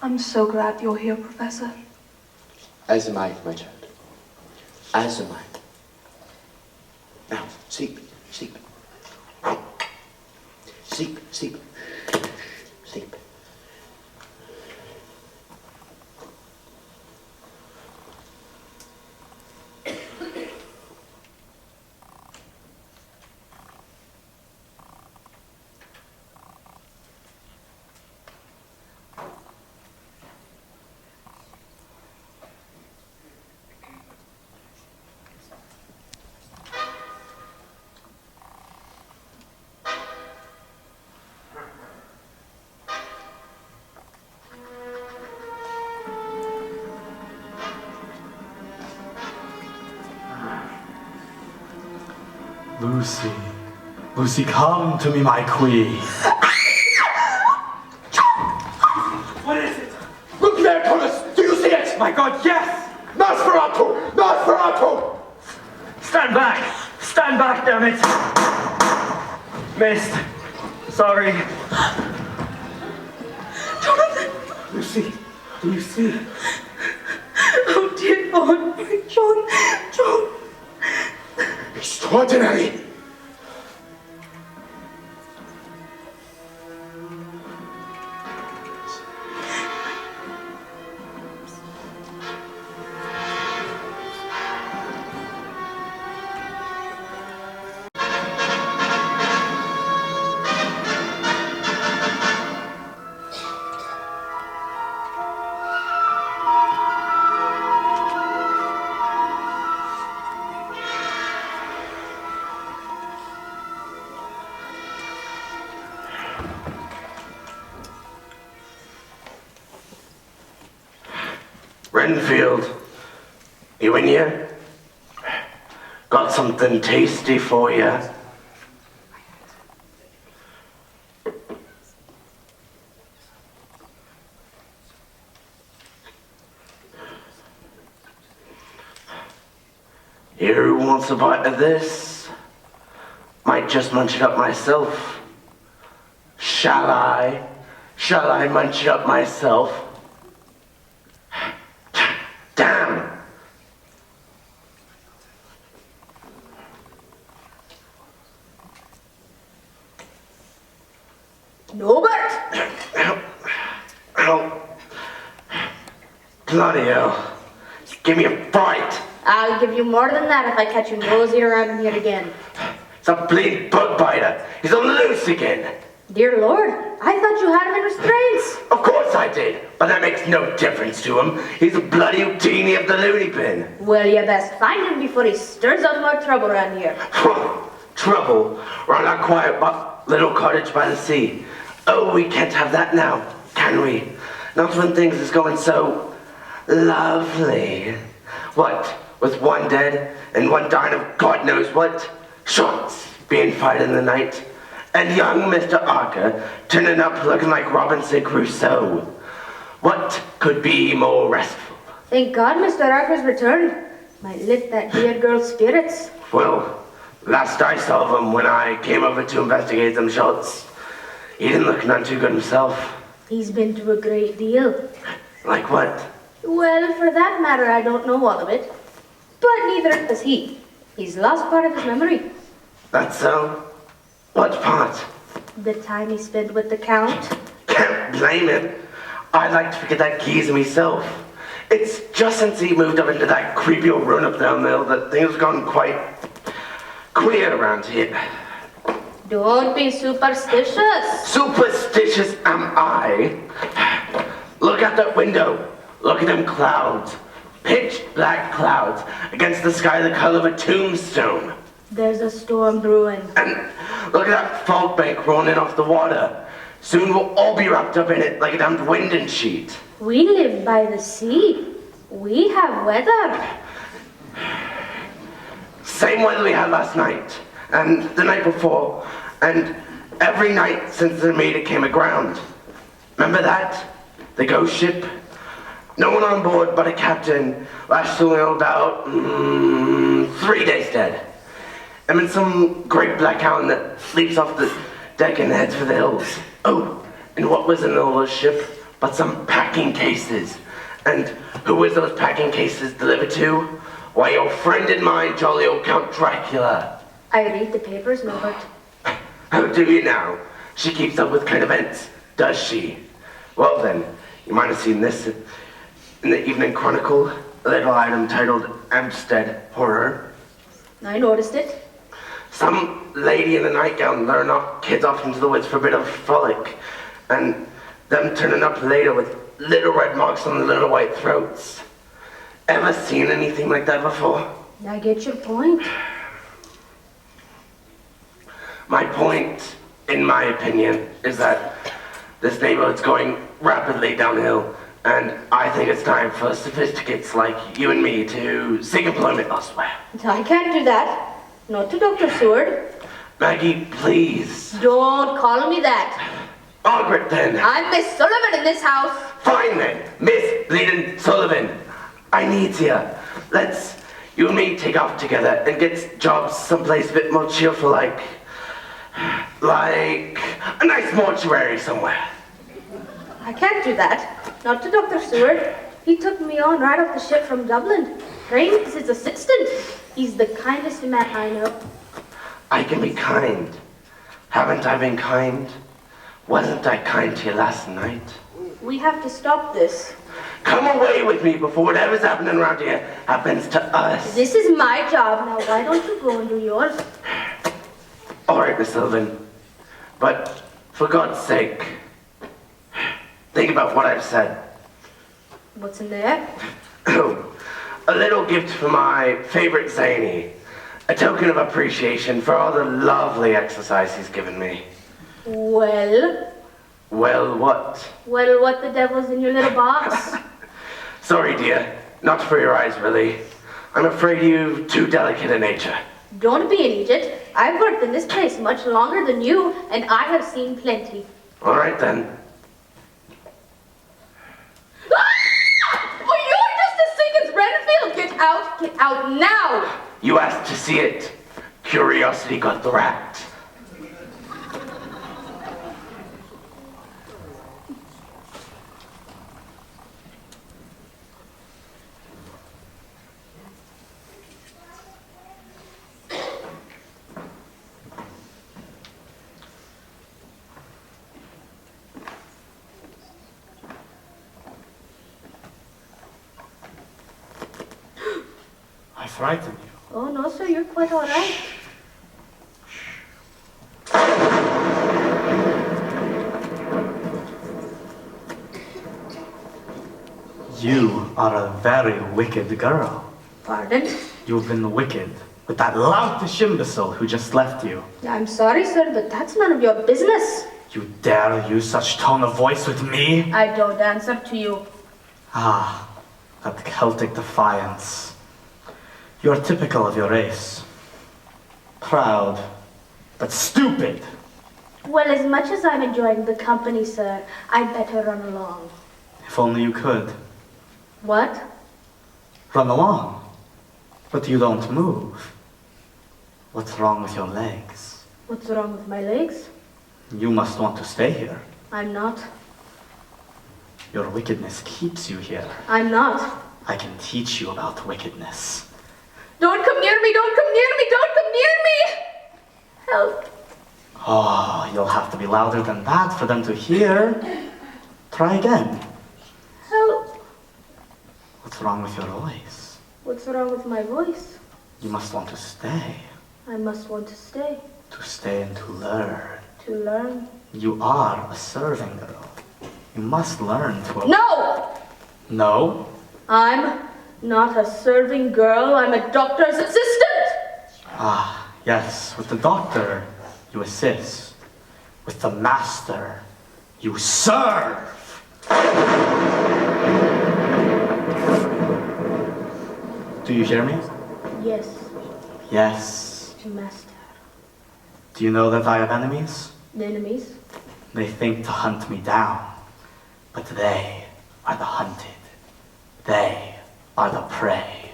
I'm so glad you're here, Professor. As am I, my child. As am I. Now, sleep, sleep. Sleep, sleep. Sleep. Lucy. Lucy, come to me, my queen. What is it? Look there, Thomas! Do you see it? My God, yes! Nosferatu! Nosferatu! Stand back! Stand back, damn it! Missed. Sorry. Jonathan! Lucy, do you see? Oh dear God, John! Extraordinary! Renfield, you in here? Got something tasty for you. Here, who wants a bite of this? Might just munch it up myself. Shall I? Shall I munch it up myself? Damn! Norbert! Ow. Bloody hell. Give me a bite. I'll give you more than that if I catch you nosy around here again. It's a bleeding bug biter. He's on the loose again. Dear Lord, I thought you had him in restraints. Of course I did, but that makes no difference to him. He's a bloody Houdini of the loony bin. Well, you best find him before he stirs up more trouble around here. Trouble? We're on our quiet little cottage by the sea. Oh, we can't have that now, can we? Not when things is going so lovely. What, with one dead and one dying of God knows what? Shots being fired in the night. And young Mr. Archer turning up looking like Robinson Crusoe. What could be more restful? Thank God Mr. Archer's returned. Might lift that dear girl's spirits. Well, last I saw him when I came over to investigate them shots, he didn't look none too good himself. He's been through a great deal. Like what? Well, for that matter, I don't know all of it. But neither does he. He's lost part of his memory. That's so? What part? The time he spent with the Count. Can't blame him. I'd like to forget that geezer myself. It's just since he moved up into that creepy old ruin up down there that things have gone quite queer around here. Don't be superstitious. Superstitious am I? Look out that window. Look at them clouds. Pitch black clouds against the sky the color of a tombstone. There's a storm brewing. And look at that fog bank rolling off the water. Soon we'll all be wrapped up in it like a damned winding sheet. We live by the sea. We have weather. Same weather we had last night, and the night before, and every night since the Armada came aground. Remember that? The ghost ship? No one on board but a captain, lashed only about 3 days dead. And then some great black hound that leaps off the deck and heads for the hills. Oh, and what was in the little ship but some packing cases? And who was those packing cases delivered to? Why, your friend and mine, jolly old Count Dracula. I read the papers, Norbert. How do you now? She keeps up with current events, does she? Well then, you might have seen this in the Evening Chronicle, a little item titled Amstead Horror. I noticed it. Some lady in a nightgown luring kids off into the woods for a bit of frolic, and them turning up later with little red marks on their little white throats. Ever seen anything like that before? I get your point. My point, in my opinion, is that this neighborhood's going rapidly downhill, and I think it's time for sophisticates like you and me to seek employment elsewhere. I can't do that. Not to Dr. Seward. Maggie, please. Don't call me that. Margaret, then. I'm Miss Sullivan in this house. Fine, then. Miss Bleeding Sullivan. I need you. Let's, you and me, take off together and get jobs someplace a bit more cheerful, like a nice mortuary somewhere. I can't do that. Not to Dr. Seward. He took me on right off the ship from Dublin. Trained as his assistant. He's the kindest man I know. I can be kind. Haven't I been kind? Wasn't I kind to you last night? We have to stop this. Come away with me before whatever's happening around here happens to us. This is my job. Now, why don't you go and do yours? All right, Miss Sullivan. But for God's sake, think about what I've said. What's in there? Oh, a little gift for my favorite zany. A token of appreciation for all the lovely exercise he's given me. Well? Well, what? Well, what the devil's in your little box? Sorry, dear. Not for your eyes, really. I'm afraid you're too delicate a nature. Don't be an idiot. I've worked in this place much longer than you, and I have seen plenty. All right, then. Oh, you're just as sick as Renfield! Get out now! You asked to see it. Curiosity got the rat. I frightened you. Oh, no, sir, you're quite all right. You are a very wicked girl. Pardon? You've been wicked with that loutish imbecile who just left you. I'm sorry, sir, but that's none of your business. You dare use such tone of voice with me? I don't answer to you. Ah, that Celtic defiance. You are typical of your race. Proud, but stupid. Well, as much as I'm enjoying the company, sir, I'd better run along. If only you could. What? Run along. But you don't move. What's wrong with your legs? What's wrong with my legs? You must want to stay here. I'm not. Your wickedness keeps you here. I'm not. I can teach you about wickedness. Don't come near me! Don't come near me! Don't come near me! Help! Oh, you'll have to be louder than that for them to hear. Try again. Help! What's wrong with your voice? What's wrong with my voice? You must want to stay. I must want to stay. To stay and to learn. To learn. You are a serving girl. You must learn to... No! No? I'm not a serving girl. I'm a doctor's assistant! Ah, yes. With the doctor, you assist. With the master, you serve. Do you hear me? Yes, Yes. master. Do you know that I have enemies? Enemies? They think to hunt me down, but they are the hunted. They are the prey.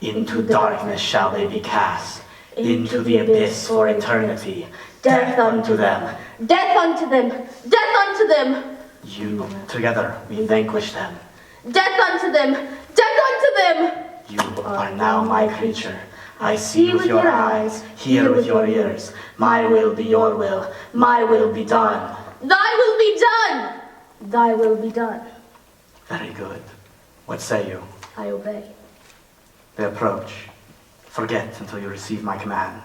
Into darkness shall they be cast, into the abyss for eternity. Death unto them. Death unto them! Death unto them! You, together, we vanquish them. Death unto them! Death unto them! You are now my creature. I see with your eyes, hear with your ears. My will be your will, my will be done. Thy will be done! Thy will be done. Very good. What say you? I obey. They approach. Forget until you receive my command.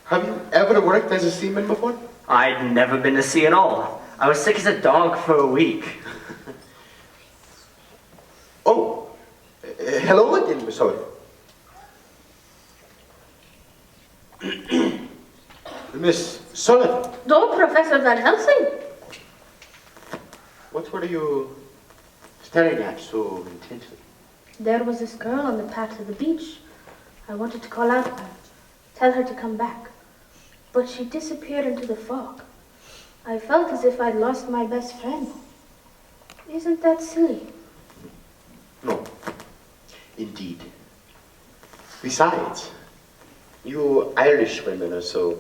Have you ever worked as a seaman before? I'd never been to sea at all. I was sick as a dog for a week. Oh, hello again, Miss Owen. Miss Sullivan, No, Professor Van Helsing. what were you staring at so intensely? There was this girl on the path to the beach. I wanted to call out to her, tell her to come back. But she disappeared into the fog. I felt as if I'd lost my best friend. Isn't that silly? No, indeed. Besides, you Irish women are so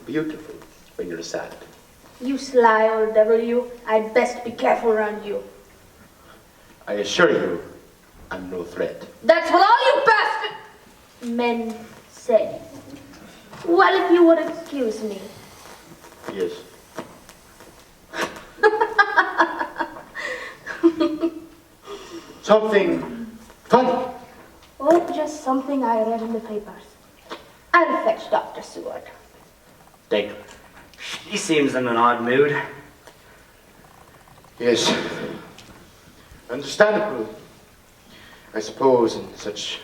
beautiful when you're sad. You sly old devil, you. I'd best be careful around you. I assure you, I'm no threat. That's what all you bastard men say. Well, if you would excuse me. Yes. Something funny. Oh, just something I read in the papers. I'll fetch Dr. Seward. Thank you. He seems in an odd mood. Yes. Understandable. I suppose in such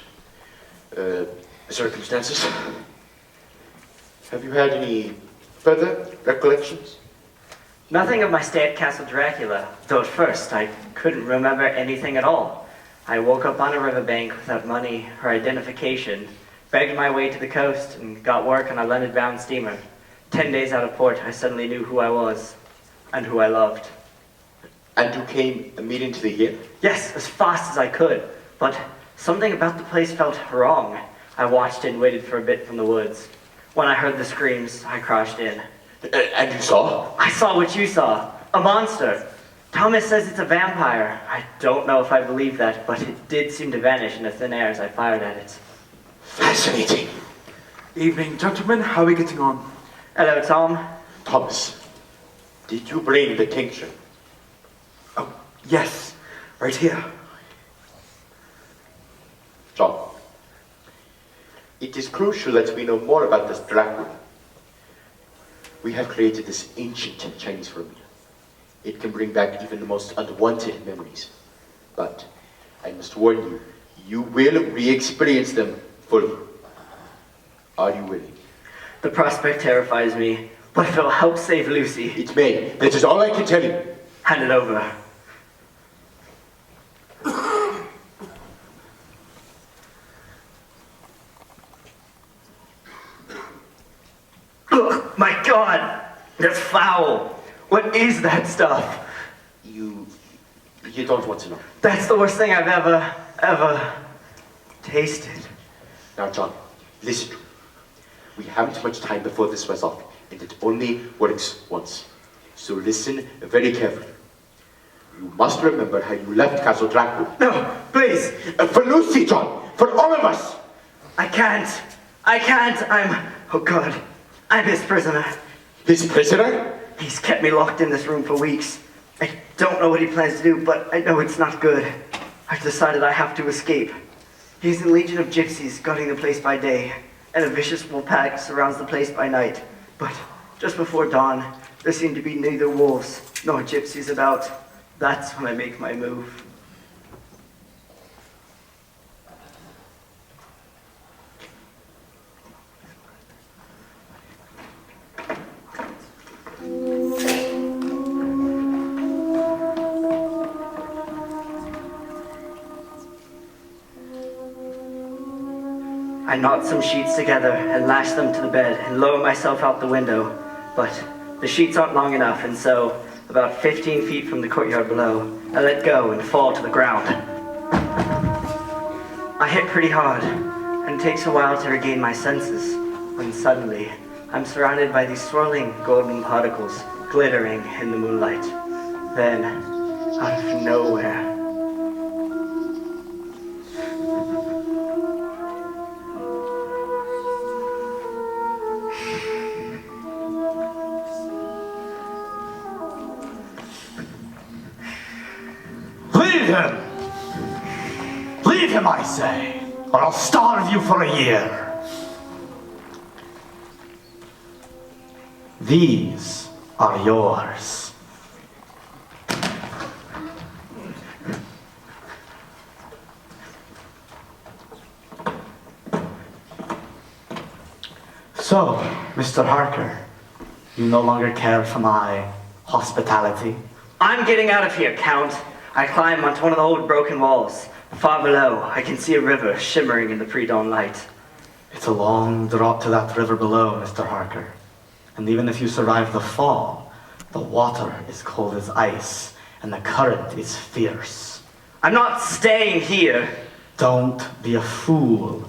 circumstances. Have you had any further recollections? Nothing of my stay at Castle Dracula, though at first I couldn't remember anything at all. I woke up on a riverbank without money or identification, begged my way to the coast, and got work on a London-bound steamer. 10 days out of port, I suddenly knew who I was and who I loved. And you came immediately here? Yes, as fast as I could, but something about the place felt wrong. I watched and waited for a bit from the woods. When I heard the screams, I crashed in. And you saw? I saw what you saw. A monster. Thomas says it's a vampire. I don't know if I believe that, but it did seem to vanish into thin air as I fired at it. Fascinating. Evening, gentlemen. How are we getting on? Hello, Tom. Thomas, did you bring the tincture? Oh, yes. Right here. John, it is crucial that we know more about this Dracula. We have created this ancient Chinese formula. It can bring back even the most unwanted memories. But I must warn you, you will re-experience them fully. Are you willing? The prospect terrifies me, but if it'll help save Lucy, It may. That is all I can tell you. hand it over. Oh, my God! That's foul! What is that stuff? You don't want to know. That's the worst thing I've ever tasted. Now, John, listen to me. We haven't much time before this wears off, and it only works once. So listen very carefully. You must remember how you left Castle Dracula. No, please! For Lucy, John! For all of us! I can't! Oh God, I'm his prisoner. His prisoner? He's kept me locked in this room for weeks. I don't know what he plans to do, but I know it's not good. I've decided I have to escape. He's a legion of gypsies guarding the place by day, and a vicious wolf pack surrounds the place by night. But just before dawn, there seem to be neither wolves nor gypsies about. That's when I make my move. I knot some sheets together and lash them to the bed and lower myself out the window. But the sheets aren't long enough, and so, about 15 feet from the courtyard below, I let go and fall to the ground. I hit pretty hard, and it takes a while to regain my senses, when suddenly, I'm surrounded by these swirling golden particles glittering in the moonlight. Then, out of nowhere, Leave him! Leave him, I say, or I'll starve you for a year. These are yours. So, Mr. Harker, you no longer care for my hospitality? I'm getting out of here, Count. I climb onto one of the old broken walls. Far below, I can see a river shimmering in the pre-dawn light. It's a long drop to that river below, Mr. Harker. And even if you survive the fall, the water is cold as ice, and the current is fierce. I'm not staying here. Don't be a fool.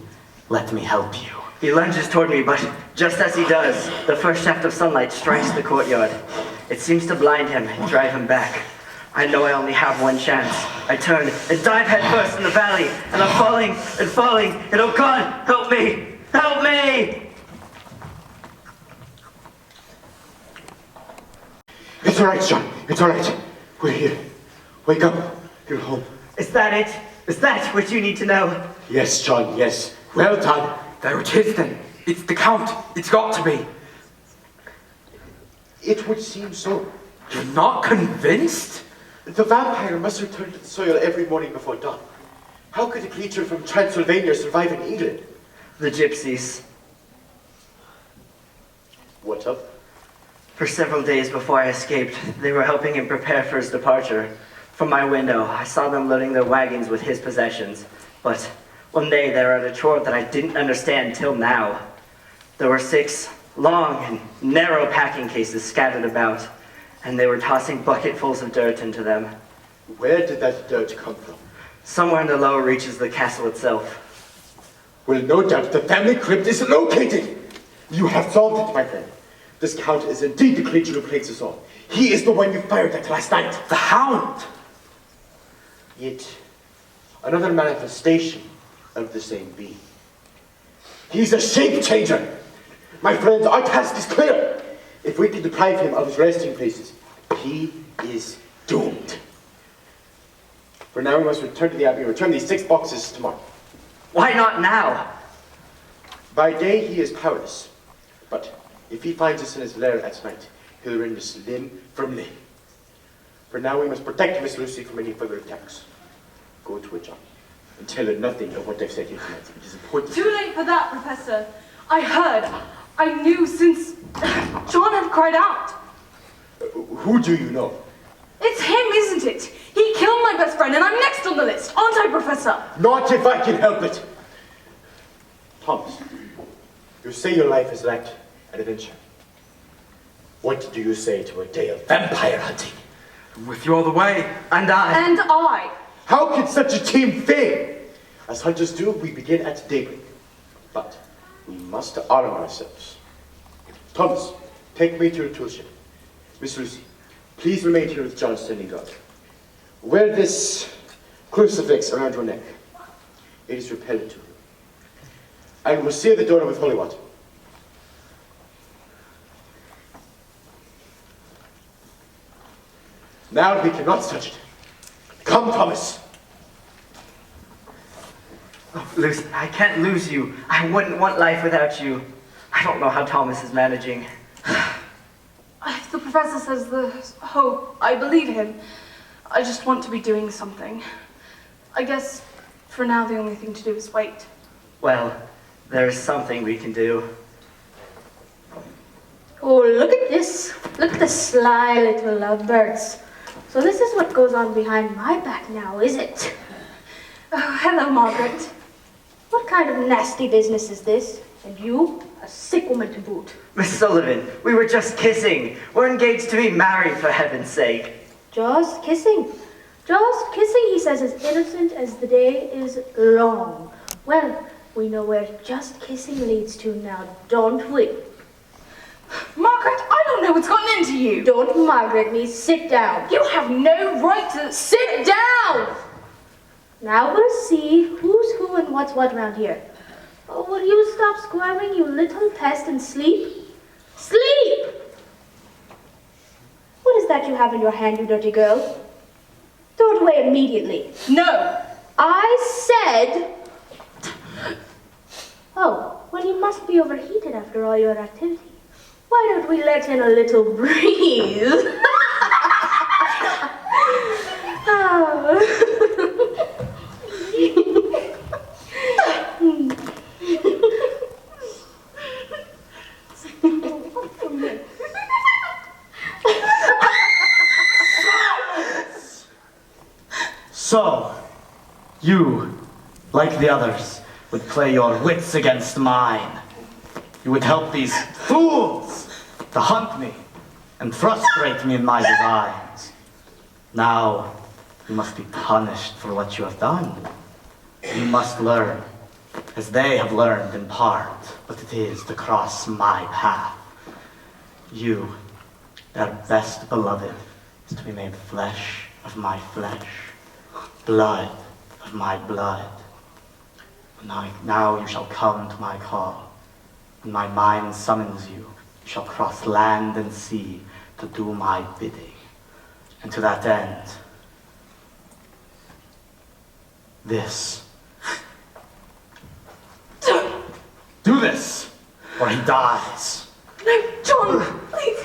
Let me help you. He lunges toward me, but just as he does, the first shaft of sunlight strikes the courtyard. It seems to blind him and drive him back. I know I only have one chance. I turn and dive headfirst in the valley, and I'm falling and falling, and oh God, help me! Help me! It's all right, John. It's all right. We're here. Wake up. You're home. Is that it? Is that what you need to know? Yes, John, yes. Well done. There it is then. It's the Count. It's got to be. It would seem so. You're not convinced? The vampire must return to the soil every morning before dawn. How could a creature from Transylvania survive in England? The gypsies. What of? For several days before I escaped, they were helping him prepare for his departure. From my window, I saw them loading their wagons with his possessions. But one day they were at a chore that I didn't understand till now. There were 6 long and narrow packing cases scattered about, and they were tossing bucketfuls of dirt into them. Where did that dirt come from? Somewhere in the lower reaches of the castle itself. Well, no doubt the family crypt is located. You have solved it, my friend. This count is indeed the creature who plagues us all. He is the one you fired at last night. The Hound! Yet another manifestation of the same being. He's a shape changer. My friends, our task is clear. If we can deprive him of his resting places, he is doomed. For now, we must return to the Abbey and return these 6 boxes tomorrow. Why not now? By day, he is powerless. But if he finds us in his lair at night, he'll rend us limb from limb. For now, we must protect Miss Lucy from any further attacks. Go to her, John, and tell her nothing of what I've said here tonight. It is important. Too late for that, Professor. I knew since John had cried out. Who do you know? It's him, isn't it? He killed my best friend, and I'm next on the list, aren't I, Professor? Not if I can help it. Thomas, you say your life has lacked an adventure. What do you say to a day of vampire hunting? With you all the way. And I. And I. How can such a team fail? As hunters do, we begin at daybreak. But we must arm ourselves. Thomas, take me to your tool shed. Miss Lucy, please remain here with John standing guard. Wear this crucifix around your neck. It is repellent to you. And we'll seal the door with holy water. Now we cannot touch it. Come, Thomas. Oh, Lucy, I can't lose you. I wouldn't want life without you. I don't know how Thomas is managing. If the professor says there's hope, I believe him. I just want to be doing something. I guess for now the only thing to do is wait. Well, there's something we can do. Oh, look at this. Look at the sly little lovebirds. So this is what goes on behind my back now, is it? Oh, hello, Margaret. What kind of nasty business is this? And you, a sick woman to boot. Miss Sullivan, we were just kissing. We're engaged to be married, for heaven's sake. Just kissing. Just kissing, he says, as innocent as the day is long. Well, we know where just kissing leads to now, don't we? Margaret, I don't know what's gotten into you. Don't Margaret me, sit down. You have no right to... Sit down! Now we'll see who's who and what's what around here. Oh, will you stop squirming, you little pest, and sleep? Sleep! What is that you have in your hand, you dirty girl? Throw it away immediately. No. I said... Oh, well, you must be overheated after all your activity. Why don't we let in a little breeze? Oh. So, you, like the others, would play your wits against mine. You would help these fools to hunt me and frustrate me in my designs. Now, you must be punished for what you have done. You must learn, as they have learned in part, what it is to cross my path. You, their best beloved, is to be made flesh of my flesh, blood of my blood. Now you shall come to my call. When my mind summons you, you shall cross land and sea to do my bidding. And to that end, this. Do this, or he dies. No, John, please.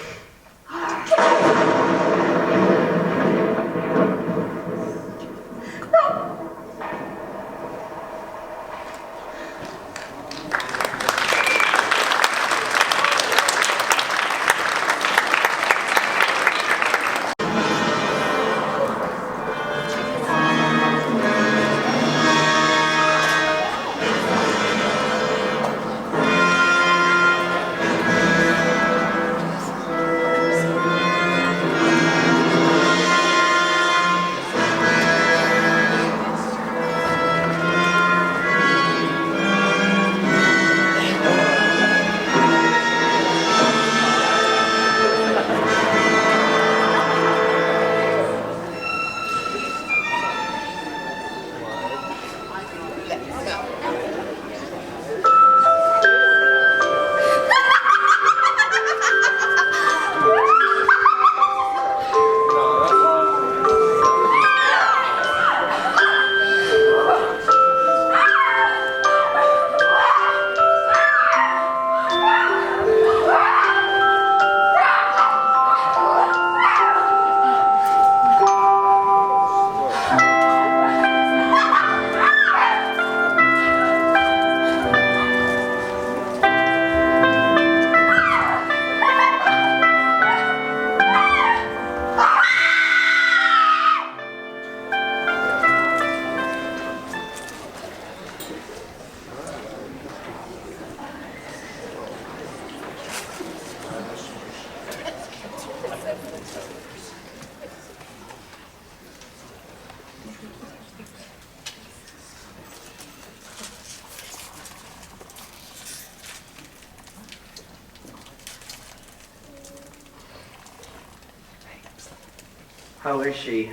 How is she?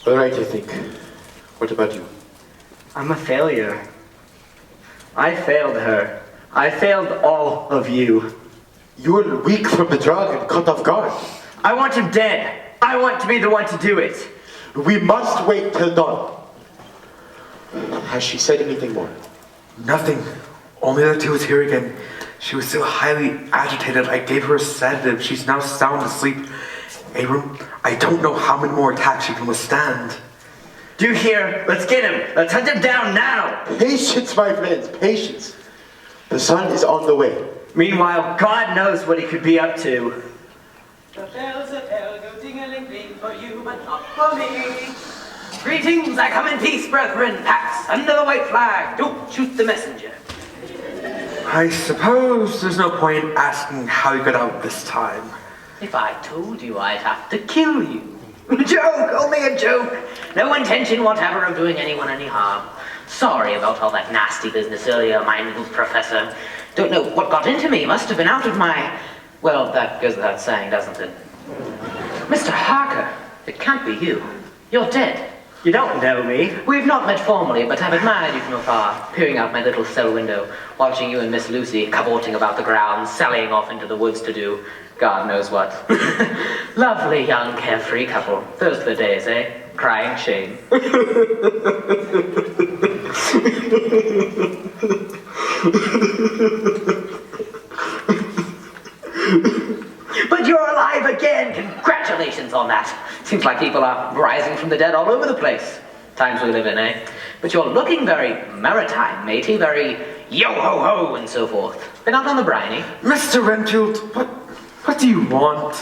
All right, I think. What about you? I'm a failure. I failed her. I failed all of you. You were weak from the drug and caught off guard. I want him dead. I want to be the one to do it. We must wait till dawn. Has she said anything more? Nothing. Only that she was here again. She was so highly agitated, I gave her a sedative. She's now sound asleep. Abram, I don't know how many more attacks she can withstand. Do you hear? Let's get him. Let's hunt him down now. Patience, my friends, patience. The sun is on the way. Meanwhile, God knows what he could be up to. The bells of hell go ding-a-ling-ling for you, but not for me. Greetings, I come in peace, brethren. Pax under the white flag. Don't shoot the messenger. I suppose there's no point asking how you got out this time. If I told you, I'd have to kill you. Joke, only a joke. No intention whatever of doing anyone any harm. Sorry about all that nasty business earlier, my little professor. Don't know what got into me. Must have been out of my... Well, that goes without saying, doesn't it? Mr. Harker, it can't be you. You're dead. You don't know me. We've not met formally, but I've admired you from afar, peering out my little cell window, watching you and Miss Lucy cavorting about the grounds, sallying off into the woods to do God knows what. Lovely young carefree couple. Those are the days, eh? Crying shame. But you're alive again! Congratulations on that! Seems like people are rising from the dead all over the place. Times we live in, eh? But you're looking very maritime, matey, very yo-ho-ho and so forth. Been out on the briny? Mr. Renfield, what do you want?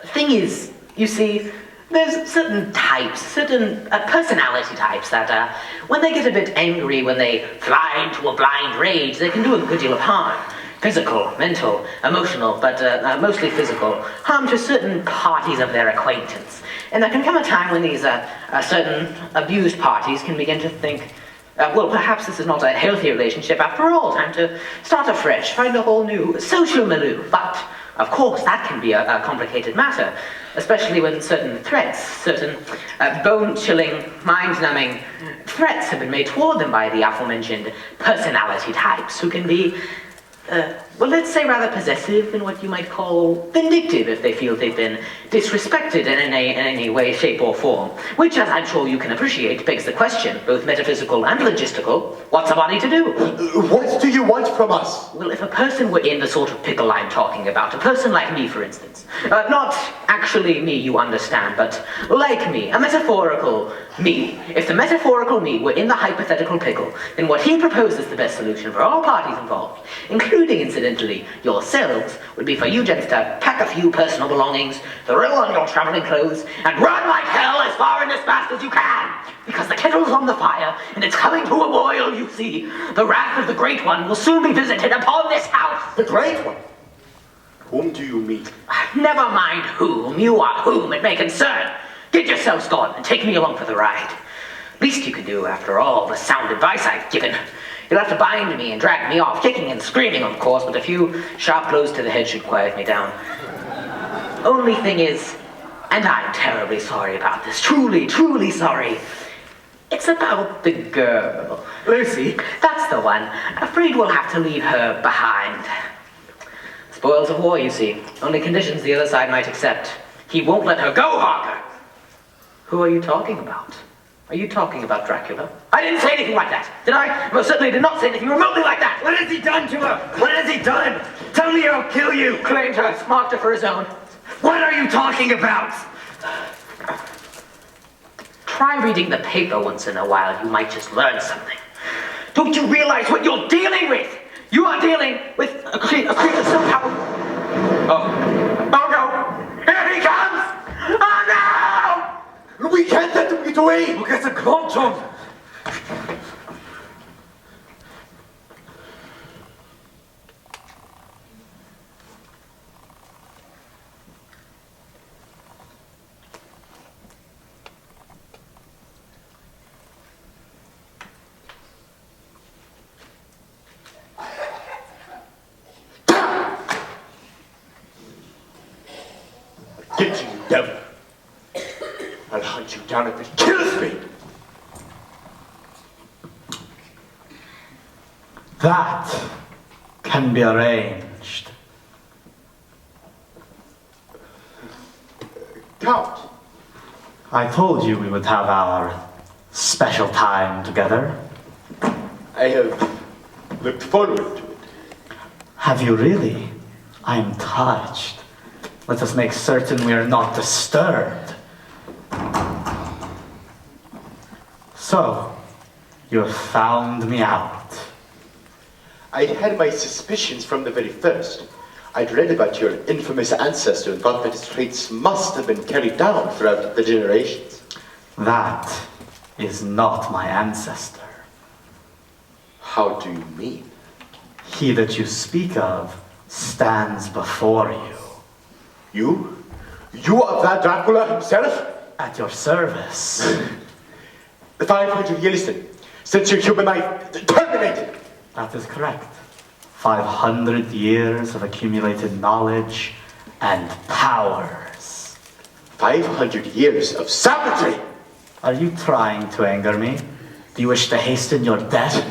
Thing is, you see, there's certain types, certain personality types that, when they get a bit angry, when they fly into a blind rage, they can do a good deal of harm. Physical, mental, emotional, but mostly physical. Harm to certain parties of their acquaintance. And there can come a time when these certain abused parties can begin to think, well, perhaps this is not a healthy relationship after all. Time to start afresh, find a whole new social milieu. But, of course, that can be a complicated matter, especially when certain threats, certain bone-chilling, mind-numbing threats have been made toward them by the aforementioned personality types, who can be, well, let's say rather possessive and what you might call vindictive if they feel they've been disrespected in any way, shape or form. Which, as I'm sure you can appreciate, begs the question, both metaphysical and logistical, what's a body to do? What do you want from us? Well, if a person were in the sort of pickle I'm talking about, a person like me, for instance, not actually me, you understand, but like me, a metaphorical me. If the metaphorical me were in the hypothetical pickle, then what he proposed is the best solution for all parties involved, including, incidentally, yourselves, would be for you gents to pack a few personal belongings, throw on your traveling clothes, and run like hell as far and as fast as you can! Because the kettle's on the fire, and it's coming to a boil, you see. The wrath of the Great One will soon be visited upon this house. The Great One? Whom do you mean? Never mind whom, you are whom it may concern. Get yourselves gone and take me along for the ride. Least you can do, after all the sound advice I've given. You'll have to bind me and drag me off, kicking and screaming, of course, but a few sharp blows to the head should quiet me down. Only thing is, and I'm terribly sorry about this, truly, truly sorry, it's about the girl. Lucy? That's the one. Afraid we'll have to leave her behind. Spoils of war, you see. Only conditions the other side might accept. He won't let her go, Harker! Who are you talking about? Are you talking about Dracula? I didn't say anything like that, did I? Most certainly did not say anything remotely like that! What has he done to her? What has he done? Tell me or I'll kill you! Claimed her, marked her for his own. What are you talking about? Try reading the paper once in a while, you might just learn something. Don't you realize what you're dealing with? You are dealing with a creature so powerful. Oh no! Here he comes! Oh no! We can't let them get away! Look at the quantum! Get you! devil. I'll hunt you down if it kills me. That can be arranged. Count. I told you we would have our special time together. I have looked forward to it. Have you really? I am touched. Let us make certain we are not disturbed. So, you have found me out. I had my suspicions from the very first. I'd read about your infamous ancestor and thought that his traits must have been carried down throughout the generations. That is not my ancestor. How do you mean? He that you speak of stands before you. You? You are that Dracula himself? At your service. The 500 years then, since your human life terminated. That is correct. 500 years of accumulated knowledge and powers. 500 years of savagery! Are you trying to anger me? Do you wish to hasten your death?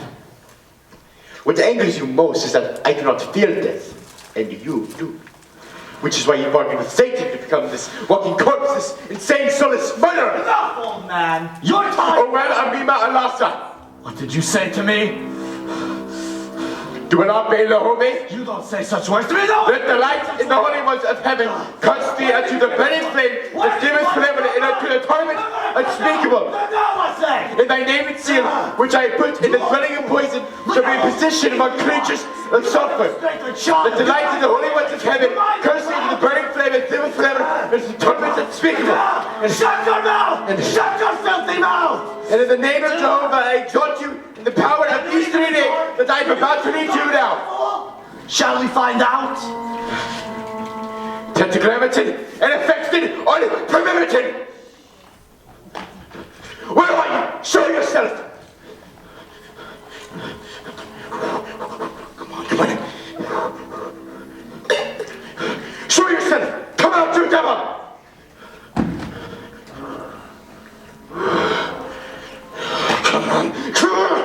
What angers you most is that I do not fear death, and you do. Which is why you bargained with Satan to become this walking corpse, this insane soulless murderer! Enough, old man! Your time! Oh, well, Amima Alasa! What did you say to me? Do not be Lahome? You don't say such words to me, no! Let the light in the holy ones of heaven cast thee unto the burning flame that giveth forever and unto the torment unspeakable. In thy name and seal, which I put in the dwelling of poison, shall be in position among creatures of sulfur. Let the light in the holy ones of heaven cast thee into the burning flame that giveth forever and unto the torment unspeakable. Shut your mouth! Shut your filthy mouth! And in the name of Jehovah, I exhort you in the power of Easter day that I am about to lead you now. Shall we find out? Tetragrammaton and affected on primitive. Where are you? Show yourself! Come on, come on. Show yourself! Come out, you devil! Come on, come on!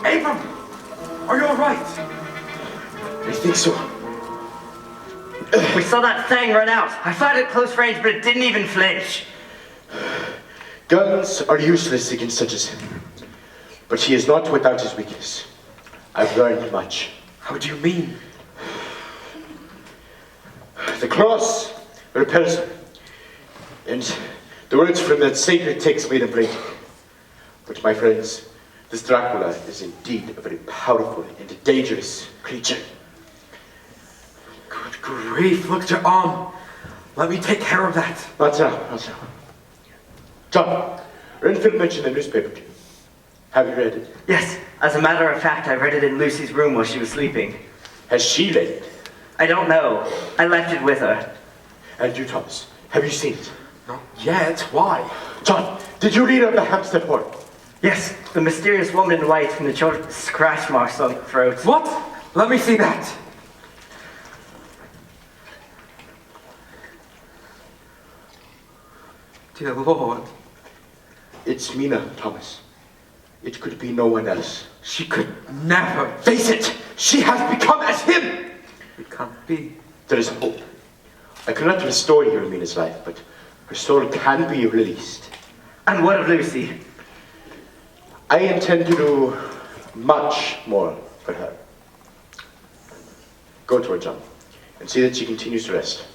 Abram! Are you alright? I think so. We saw that thing run out. I fired at close range, but it didn't even flinch. Guns are useless against such as him. But he is not without his weakness. I've learned much. How do you mean? The cross repels him. And the words from that sacred text made him break. But my friends, this Dracula is indeed a very powerful and dangerous creature. Good grief, look at your arm. Let me take care of that. Not now, not now. John, Renfield mentioned the newspaper to you. Have you read it? Yes, as a matter of fact, I read it in Lucy's room while she was sleeping. Has she read it? I don't know. I left it with her. And you, Thomas, have you seen it? Not yet, why? John, did you read of the Hampstead horn? Yes, the mysterious woman in white and the children's scratch marks on the throat. What? Let me see that. Dear Lord, It's Mina, Thomas. It could be no one else. she could never. Face it! She has become as him! It can't be. There is hope. I cannot restore Mina's life, but her soul can be released. And what of Lucy? I intend to do much more for her. Go to her, John, and see that she continues to rest.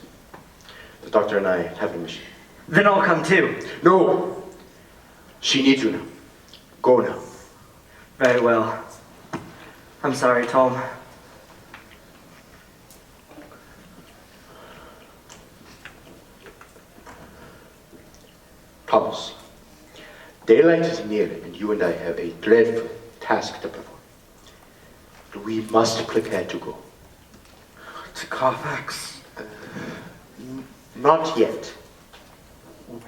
The doctor and I have a mission. Then I'll come too. No! She needs you now. Go now. Very well. I'm sorry, Tom. Thomas, daylight is near, and you and I have a dreadful task to perform. We must prepare to go. To Carfax? Not yet.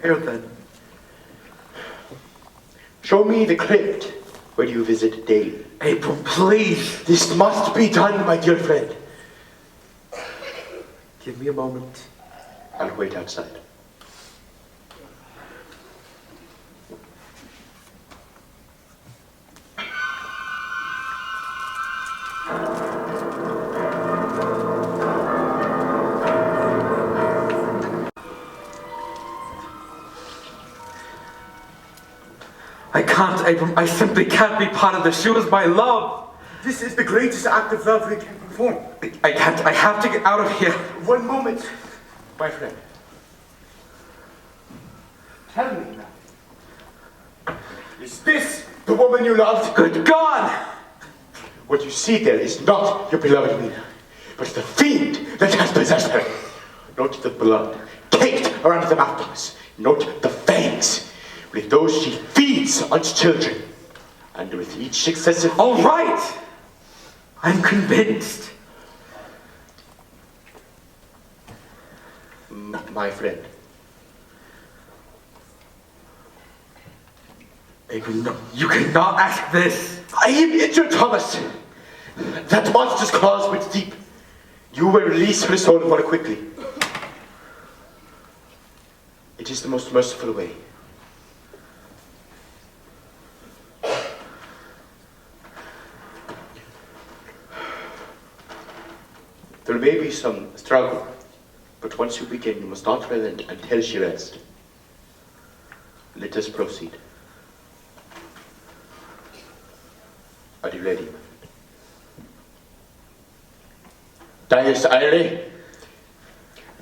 Where then? Show me the crypt where you visit daily. April, please! This must be done, my dear friend. Give me a moment. I'll wait outside. I can't, Abram. I simply can't be part of this. She was my love. This is the greatest act of love we can perform. I can't. I have to get out of here. One moment, my friend. Tell me now. Is this the woman you loved? Good God! What you see there is not your beloved Mina, but the fiend that has possessed her. Note the blood caked around the mouthpiece. Note the fangs. With those she feeds on children. And with each successive... All right! I'm convinced. My friend. Abram, no, you cannot ask this. I am injured, Thomas. That monster's claws went deep. You were released from his soul more quickly. It is the most merciful way. There may be some struggle, but once you begin, you must not relent until she rests. Let us proceed. Are you ready, my friend? Dies ire,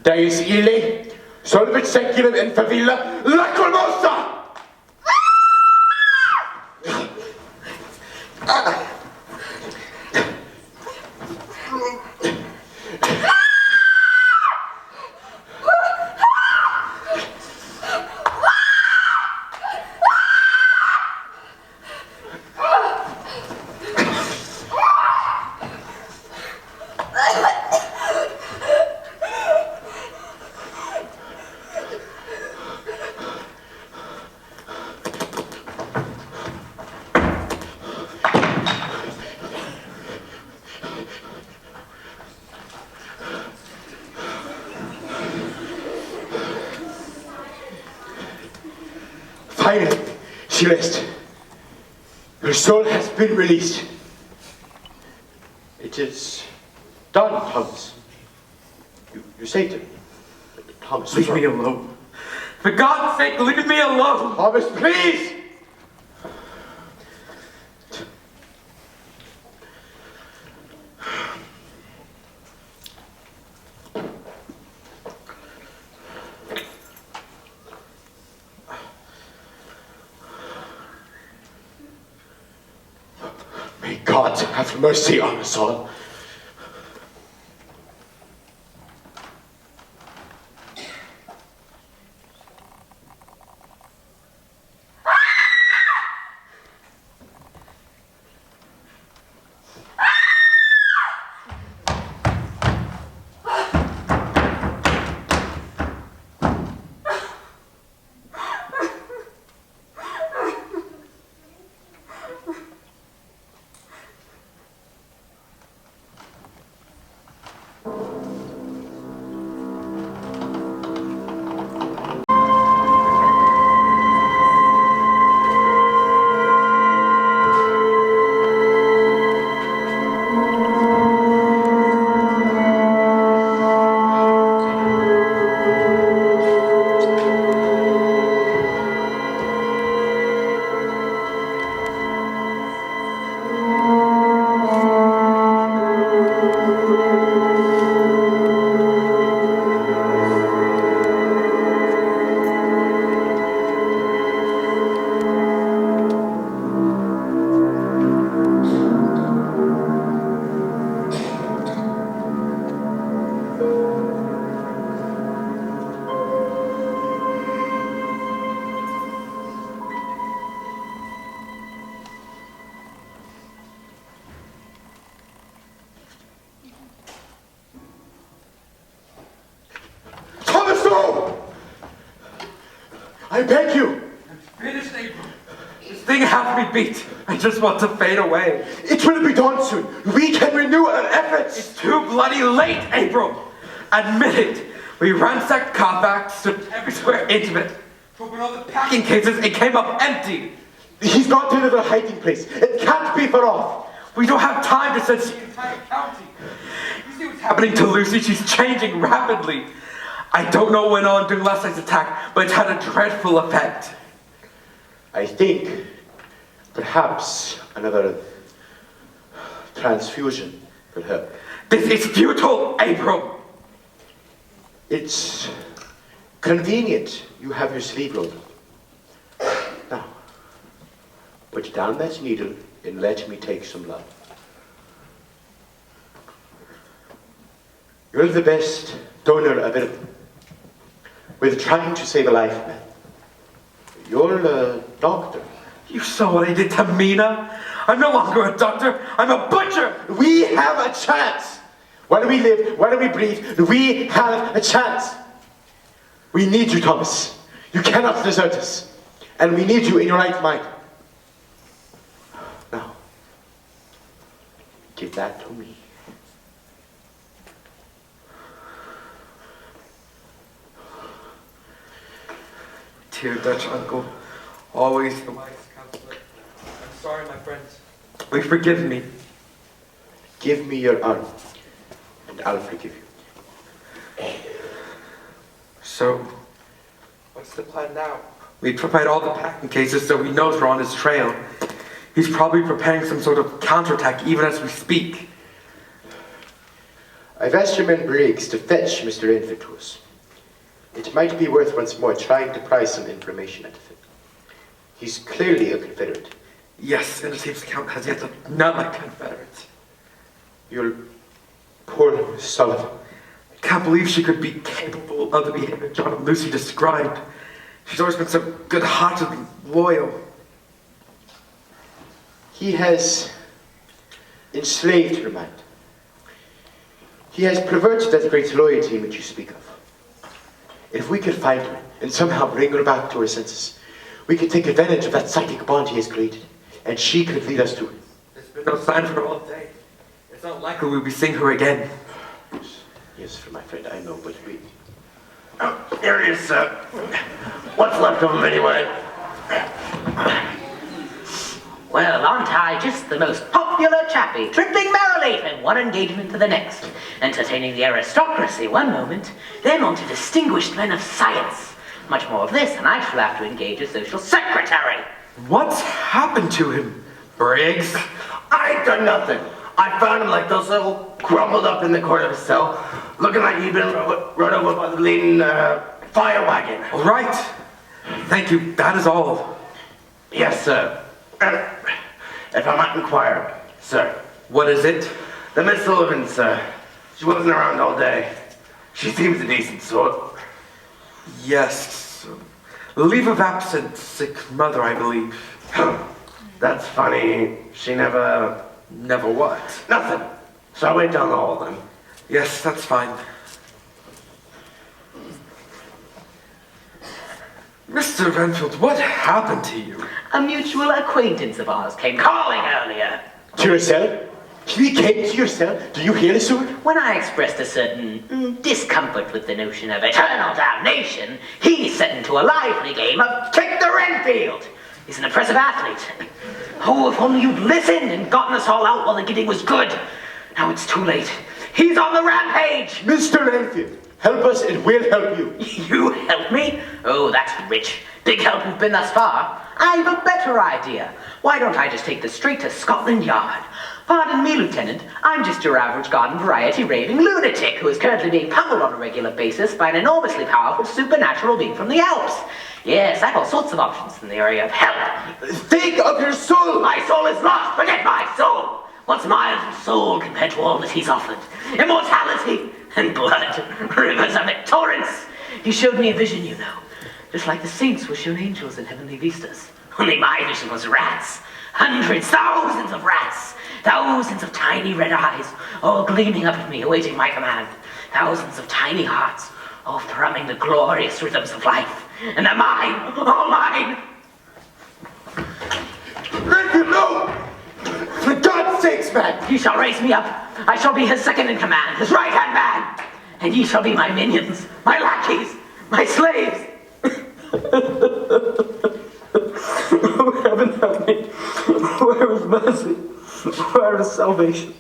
dies ille, solvit seculum in favilla, lacrimosa! Finally, she rests. Her soul has been released. It is done, Thomas. You saved her. Thomas, Leave me alone. For God's sake, leave me alone. Thomas, please! May God have mercy on us all. I beg you. I'm finished, Abram. This thing has me beat. I just want to fade away. It will be done soon. We can renew our efforts. It's too bloody late, Abram. Admit it. We ransacked Carfax, stripped every square inch of it, opened all the packing cases, it came up empty. He's got to another hiding place. It can't be far off. We don't have time to search the entire county. You see what's happening to Lucy? She's changing rapidly. I don't know when on during last night's attack, but it's had a dreadful effect. I think perhaps another transfusion will help. This is futile, Abram. It's convenient you have your sleeve rolled up. Now, put down that needle and let me take some blood. You're the best donor available. We're trying to save a life, man. You're a doctor. You saw what I did to Mina? I'm no longer a doctor, I'm a butcher! We have a chance. While we live, while we breathe, we have a chance. We need you, Thomas. You cannot desert us. And we need you in your right mind. Now, give that to me. Dear Dutch uncle, always the wise counselor. I'm sorry, my friends. Will you forgive me? Give me your arm, and I'll forgive you. So, what's the plan now? We prepared all the packing cases so he knows we're on his trail. He's probably preparing some sort of counterattack even as we speak. I've asked your man Briggs to fetch Mr. Enfield to us. It might be worth once more trying to pry some information out of him. He's clearly a Confederate. Yes, and it seems the Count has yet another Confederate. Your poor Sullivan. I can't believe she could be capable of the behavior John and Lucy described. She's always been so good-hearted and loyal. He has enslaved her mind. He has perverted that great loyalty which you speak of. If we could find her and somehow bring her back to her senses, we could take advantage of that psychic bond he has created, and she could lead us to it. There's been no sign from her all day. It's not likely we'll be seeing her again. Yes, for my friend, I know, but we... Oh, here he is, sir. What's left of him, anyway? Well, aren't I just the most popular chappie, tripping merrily from one engagement to the next, entertaining the aristocracy one moment, then on to distinguished men of science. Much more of this, and I shall have to engage a social secretary. What's happened to him, Briggs? I ain't done nothing. I found him like those little crumbled up in the corner of his cell, looking like he'd been run over by the leading fire wagon. All right. Thank you. That is all. Yes, sir. If I might inquire, sir. What is it? The Miss Sullivan, sir. She wasn't around all day. She seems a decent sort. Yes. Leave of absence, sick mother, I believe. That's funny. She never... Never what? Nothing. Shall I wait down the hall, then? Yes, that's fine. Mr. Renfield, what happened to you? A mutual acquaintance of ours came calling earlier. To your cell? He came to your cell? Do you hear the sword? When I expressed a certain discomfort with the notion of eternal damnation, he set into a lively game of Kick the Renfield. He's an impressive athlete. Oh, if only you'd listened and gotten us all out while the getting was good. Now it's too late. He's on the rampage! Mr. Renfield, help us and we'll help you. You help me? Oh, that's rich. Big help you've been thus far. I've a better idea. Why don't I just take this straight to Scotland Yard? Pardon me, Lieutenant. I'm just your average garden variety raving lunatic who is currently being pummeled on a regular basis by an enormously powerful supernatural being from the Alps. Yes, I've all sorts of options in the area of help. Think of your soul! My soul is lost. Forget my soul. What's my little soul compared to all that he's offered? Immortality and blood, rivers of it, torrents. He showed me a vision, you know, just like the saints were shown angels in heavenly vistas. Only my vision was rats. Hundreds, thousands of rats. Thousands of tiny red eyes, all gleaming up at me, awaiting my command. Thousands of tiny hearts, all thrumming the glorious rhythms of life. and they're mine, all mine. Renfield, no! For God's sakes, man! He shall raise me up. I shall be his second in command, his right-hand man. And ye shall be my minions, my lackeys, my slaves. Oh, heaven help me. Where is mercy? Where is salvation?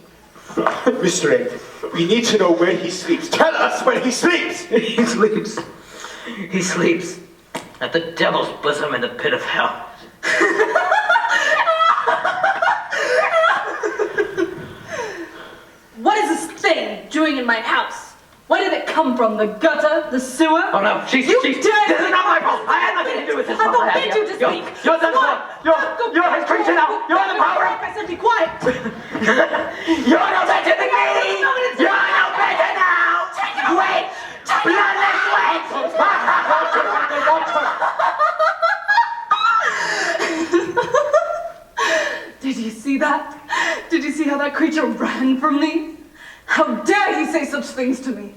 Mr. Egg, we need to know where he sleeps. Tell us where he sleeps! He sleeps. He sleeps at the devil's bosom in the pit of hell. What is this thing doing in my house? Where did it come from? The gutter? The sewer? Oh no, she's You this did is not my fault. I had nothing to do with this. I forbid you to speak. You're done for. You're his creature now. You're the power of. I said be quiet. You're no better than me. You're no better now. Wait, bloodless Did you see that? Did you see how that creature ran from me? How dare he say such things to me?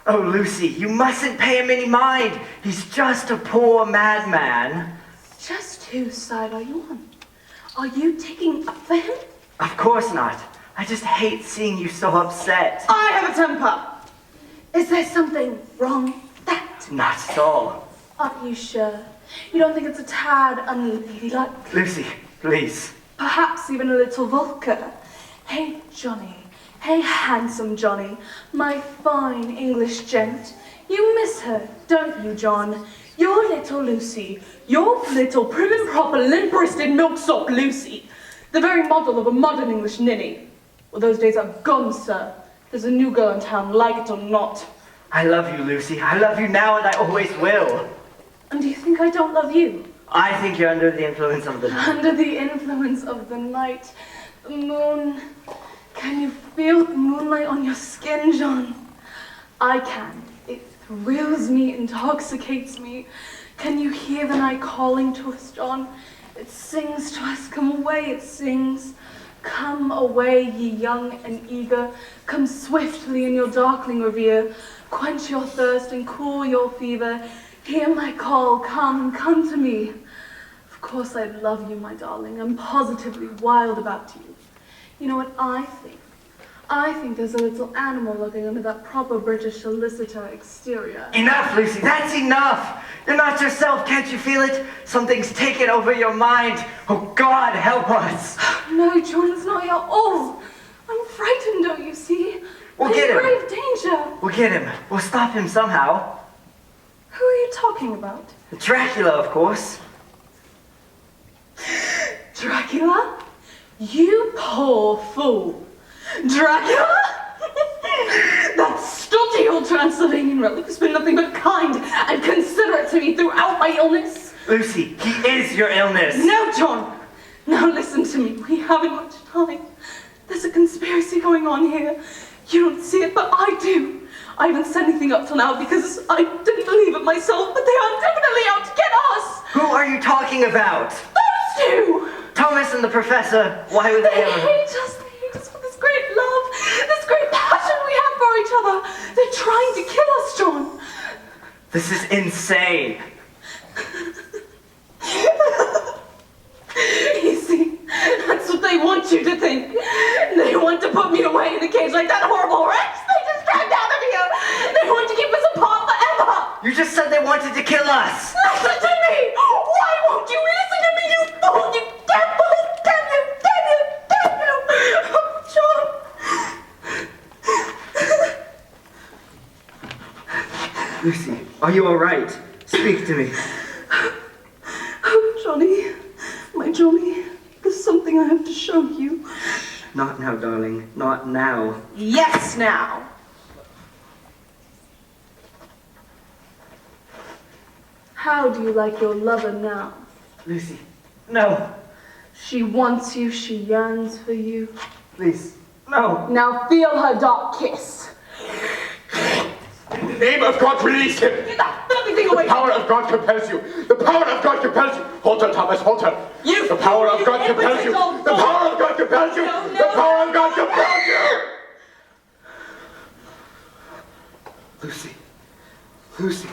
Oh, Lucy, you mustn't pay him any mind. He's just a poor madman. Just whose side are you on? Are you taking up for him? Of course not. I just hate seeing you so upset. I have a temper. Is there something wrong with that? Not at all. Are you sure? You don't think it's a tad unladylike? Lucy, please. Perhaps even a little vulgar. Hey, Johnny. Hey, handsome Johnny. My fine English gent. You miss her, don't you, John? Your little Lucy. Your little prim and proper limp-wristed milksop Lucy. The very model of a modern English ninny. Well, those days are gone, sir. There's a new girl in town, like it or not. I love you, Lucy. I love you now and I always will. And do you think I don't love you? I think you're under the influence of the night. Under the influence of the night, the moon. Can you feel the moonlight on your skin, John? I can. It thrills me, intoxicates me. Can you hear the night calling to us, John? It sings to us, come away, it sings. Come away, ye young and eager. Come swiftly in your darkling revere. Quench your thirst and cool your fever. Hear my call, come to me. Of course I love you, my darling. I'm positively wild about you. You know what I think? I think there's a little animal lurking under that proper British solicitor exterior. Enough, Lucy, that's enough. You're not yourself, can't you feel it? Something's taken over your mind. Oh, God, help us. No, John, it's not your all. I'm frightened, don't you see? We'll I'm get in him. grave danger. We'll get him. We'll stop him somehow. Who are you talking about? Dracula, of course. Dracula? You poor fool. Dracula? That stodgy old Transylvanian relic has been nothing but kind and considerate to me throughout my illness. Lucy, he is your illness. No, John. Now listen to me. We haven't much time. There's a conspiracy going on here. You don't see it, but I do. I haven't said anything up till now because I didn't believe it myself, but they are definitely out to get us. Who are you talking about? Those two. Thomas and the professor. Why would they They ever? hate us with this great love, this great passion we have for each other. They're trying to kill us, John. This is insane. You see, that's what they want you to think. They want to put me away in a cage like that horrible wretch they just dragged out of here. They want to keep us apart forever. You just said they wanted to kill us. Listen to me. Why won't you listen to me, you fool? You damn fool. Damn you, damn you, damn you. Oh, John. Lucy, are you all right? Speak to me. Oh, Johnny. My Johnny. There's something I have to show you. Not now, darling. Not now. Yes, now. How do you like your lover now? Lucy, no. She wants you, she yearns for you. Please, no. Now feel her dark kiss. In the name of God, release him! Get that filthy thing away The power of God compels you! The power of God compels you! Hold her, Thomas, hold her! You The power of fool, God you compels you! impotent The old power of God compels you! No, no, The power of God compels you! Lucy. Lucy.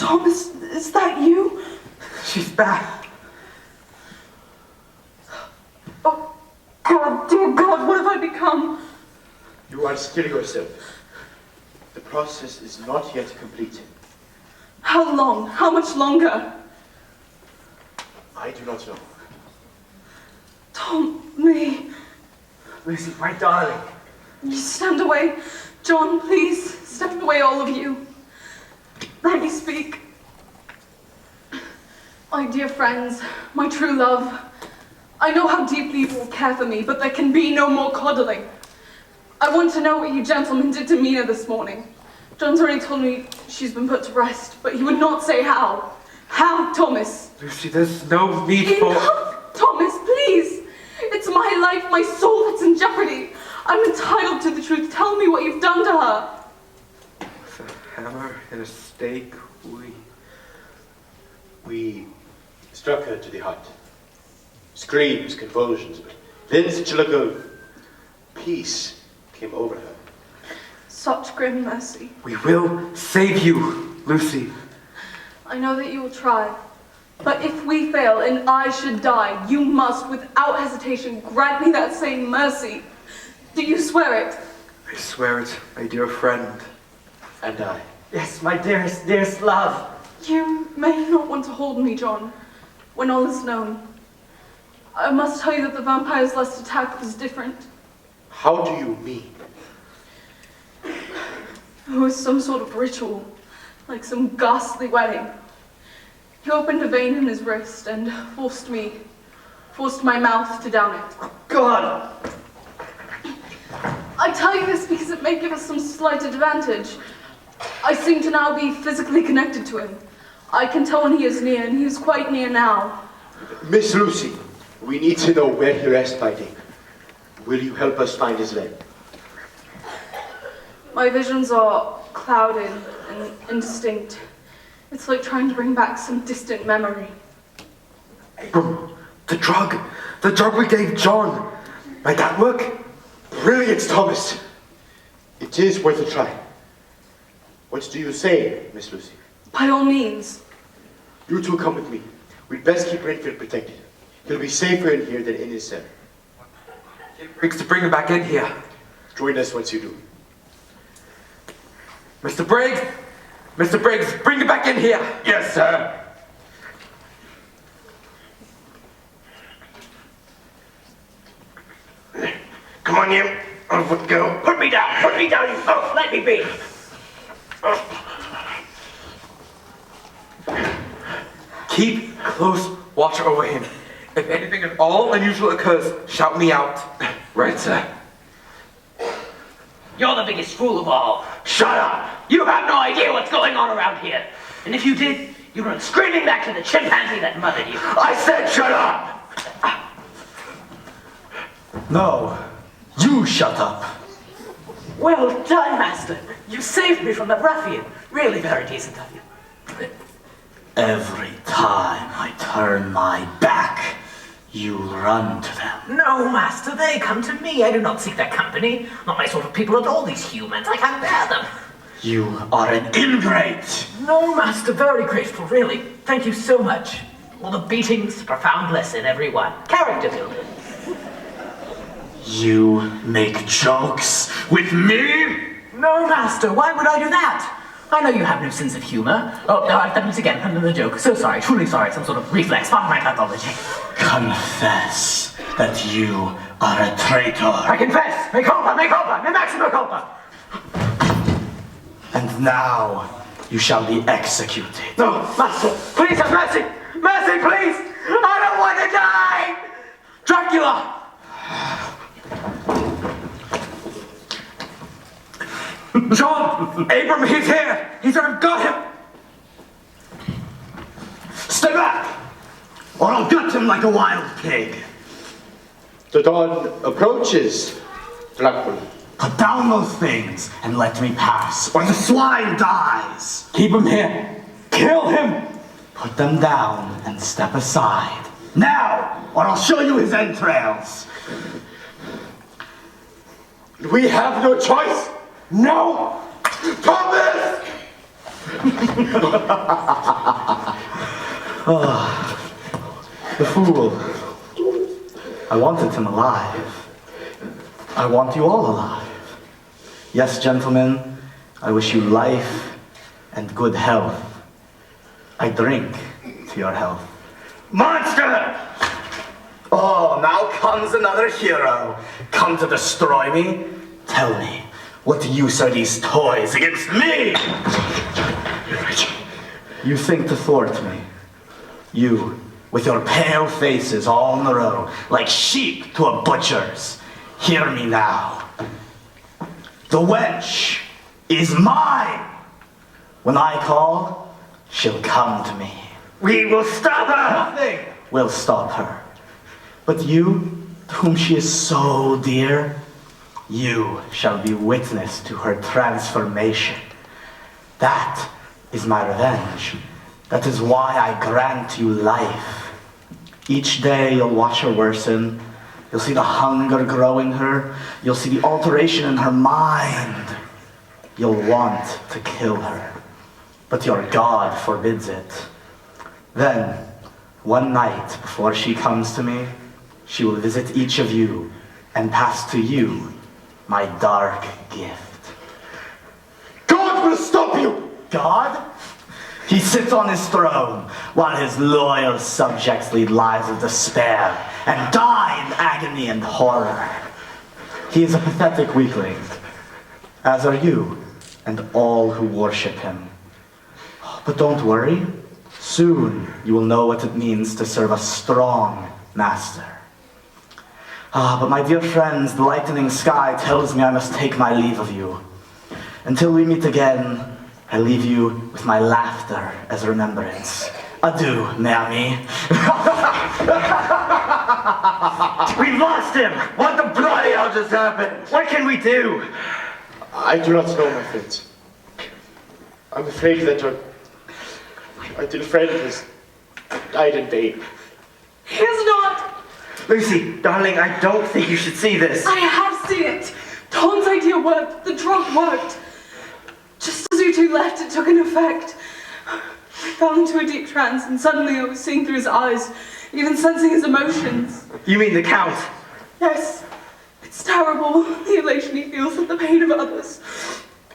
Thomas, is that you? She's back. Oh, God, dear God, what have I become? You are still yourself. The process is not yet complete. How long? How much longer? I do not know. Tommy. Lucy, my darling. You stand away. John, please, stand away, all of you. Let me speak. My dear friends, my true love, I know how deeply you all care for me, but there can be no more coddling. I want to know what you gentlemen did to Mina this morning. John's already told me she's been put to rest, but he would not say how. How, Thomas? Lucy, there's no need for... Enough, Thomas, please. It's my life, my soul that's in jeopardy. I'm entitled to the truth. Tell me what you've done to her. With a hammer and a stake, We struck her to the heart. Screams, convulsions, but then such a look of peace came over her. Such grim mercy. We will save you, Lucy. I know that you will try. But if we fail and I should die, you must, without hesitation, grant me that same mercy. Do you swear it? I swear it, my dear friend. And I. Yes, my dearest, dearest love. You may not want to hold me, John, when all is known. I must tell you that the vampire's last attack was different. How do you mean? It was some sort of ritual, like some ghastly wedding. He opened a vein in his wrist and forced my mouth to down it. God! I tell you this because it may give us some slight advantage. I seem to now be physically connected to him. I can tell when he is near, and he is quite near now. Miss Lucy, we need to know where he rests by day. Will you help us find his lair? My visions are clouded and indistinct. It's like trying to bring back some distant memory. Abram, the drug we gave John. Might that work? Brilliant, Thomas. It is worth a try. What do you say, Miss Lucy? By all means. You two come with me. We'd best keep Renfield protected. He'll be safer in here than in his cell. Get Briggs to bring him back in here. Join us once you do. Mr. Briggs! Mr. Briggs, bring him back in here! Yes, sir. Come on, you. Off we go. Put me down, you folks, let me be. Keep close watch over him. If anything at all unusual occurs, shout me out. Right, sir. You're the biggest fool of all. Shut up! You have no idea what's going on around here. And if you did, you'd run screaming back to the chimpanzee that mothered you. I said shut up! No, you shut up. Well done, Master. You saved me from the ruffian. Really very decent of you. Every time I turn my back, you run to them. No, Master, they come to me. I do not seek their company. Not my sort of people at all, these humans. I can't bear them. You are an ingrate. No, Master, very grateful, really. Thank you so much. All the beatings, profound lesson, every one. Character building. You make jokes with me? No, Master, why would I do that? I know you have no sense of humor. Oh, no, I've done it again. Another joke. So sorry, truly sorry. Some sort of reflex, part of my pathology. Confess that you are a traitor. I confess. Me culpa, me maxima culpa. And now you shall be executed. No, Master, please have mercy. Mercy, please. I don't want to die. Dracula! John! Abram, he's here! I've got him! Stay back, or I'll gut him like a wild pig. The dawn approaches, Dracula. Put down those things and let me pass, or the swine dies. Keep him here! Kill him! Put them down and step aside. Now, or I'll show you his entrails. We have no choice. No! Thomas! The fool. I wanted him alive. I want you all alive. Yes, gentlemen, I wish you life and good health. I drink to your health. Monster! Oh, now comes another hero. Come to destroy me? Tell me, what use are these toys against me? You think to thwart me? You, with your pale faces all in a row, like sheep to a butcher's. Hear me now. The wench is mine. When I call, she'll come to me. We will stop her! Nothing will stop her. But you, to whom she is so dear, you shall be witness to her transformation. That is my revenge. That is why I grant you life. Each day you'll watch her worsen. You'll see the hunger grow in her. You'll see the alteration in her mind. You'll want to kill her. But your God forbids it. Then, one night before she comes to me, she will visit each of you and pass to you my dark gift. God will stop you! God? He sits on his throne while his loyal subjects lead lives of despair and die in agony and horror. He is a pathetic weakling, as are you and all who worship him. But don't worry, soon you will know what it means to serve a strong master. But my dear friends, the lightening sky tells me I must take my leave of you. Until we meet again, I leave you with my laughter as remembrance. Adieu, mes amis. We lost him! What the bloody hell just happened? What can we do? I do not know, my friends. I'm afraid that our dear friend has died in vain. He has not. Lucy, darling, I don't think you should see this. I have seen it. Tom's idea worked. The drug worked. Just as you two left, it took an effect. I fell into a deep trance, and suddenly I was seeing through his eyes, even sensing his emotions. You mean the Count? Yes. It's terrible, the elation he feels at the pain of others.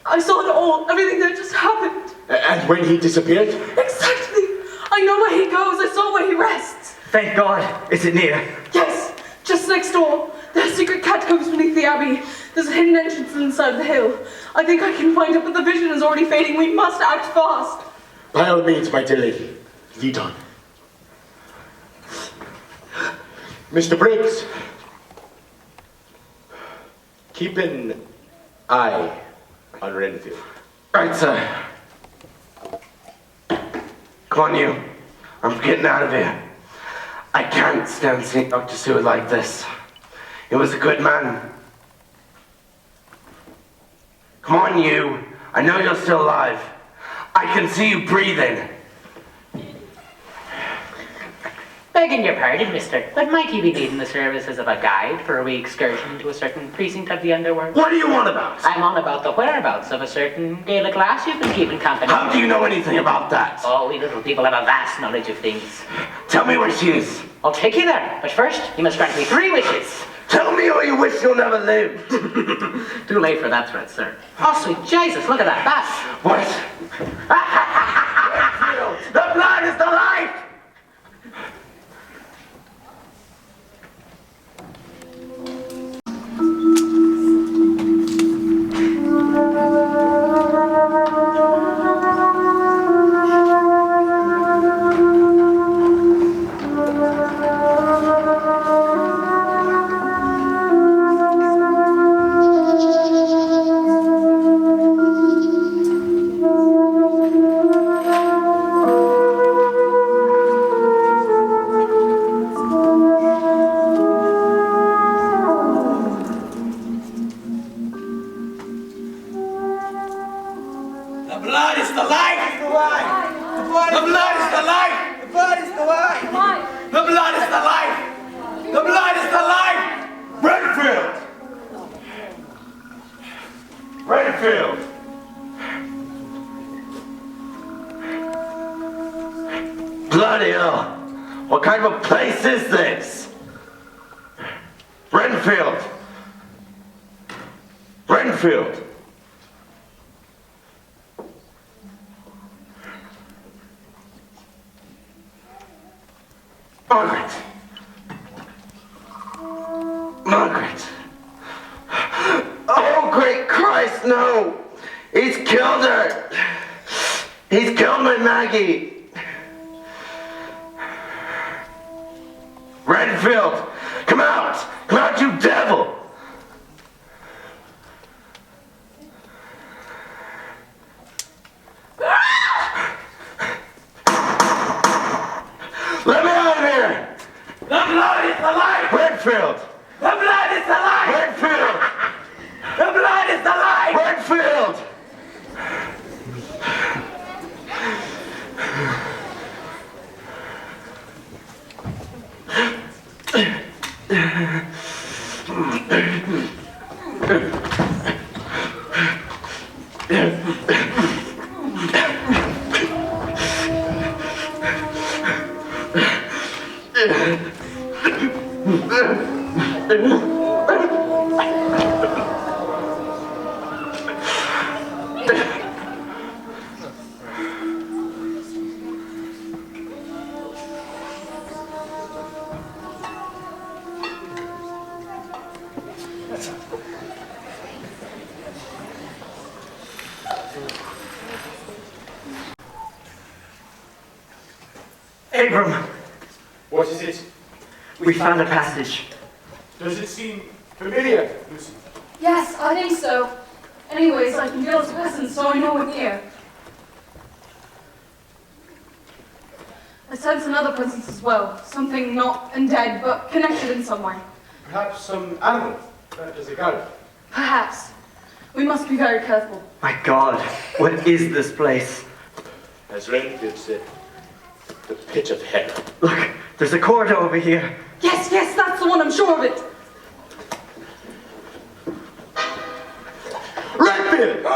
I saw it all, everything that just happened. And when he disappeared? Exactly. I know where he goes. I saw where he rests. Thank God. Is it near? Yes, just next door. There are secret catacombs beneath the abbey. There's a hidden entrance inside the hill. I think I can find it, but the vision is already fading. We must act fast. By all means, my dear lady. Lead on. Mr. Briggs. Keep an eye on Renfield. Right, sir. Come on, you. I'm getting out of here. I can't stand seeing Dr. Seward like this. He was a good man. Come on, you. I know you're still alive. I can see you breathing. Begging your pardon, mister, but might you be needing the services of a guide for a wee excursion into a certain precinct of the underworld? What do you want about? I'm on about the whereabouts of a certain Gaelic lass you've been keeping company. How do you know anything about that? Oh, we little people have a vast knowledge of things. Tell me where she is. I'll take you there, but first, you must grant me 3 wishes. Tell me or you wish you'll never live. Too late for that threat, sir. Oh, sweet Jesus, look at that bat. What? The blood is the life! bloody hell! What kind of a place is this? Renfield! Renfield! Margaret! Margaret! Oh, great Christ, no! He's killed her! He's killed my Maggie! Renfield! Come out! Come out, you devil! Let me out of here! The blood is the life! Renfield! The blood is the life! Renfield! The blood is the life! Renfield! Abram, What is it? we found a passage. Does it seem familiar, Lucy? Yes, I think so. Anyways, I can feel its presence, so I know we're near. I sense another presence as well. Something not undead, but connected in some way. Perhaps some animal, as a guide. Perhaps. We must be very careful. My God, what is this place? As Renfield said, the pit of hell. Look, there's a corridor over here. Yes, yes, that's the one, I'm sure of it. Renfield! Go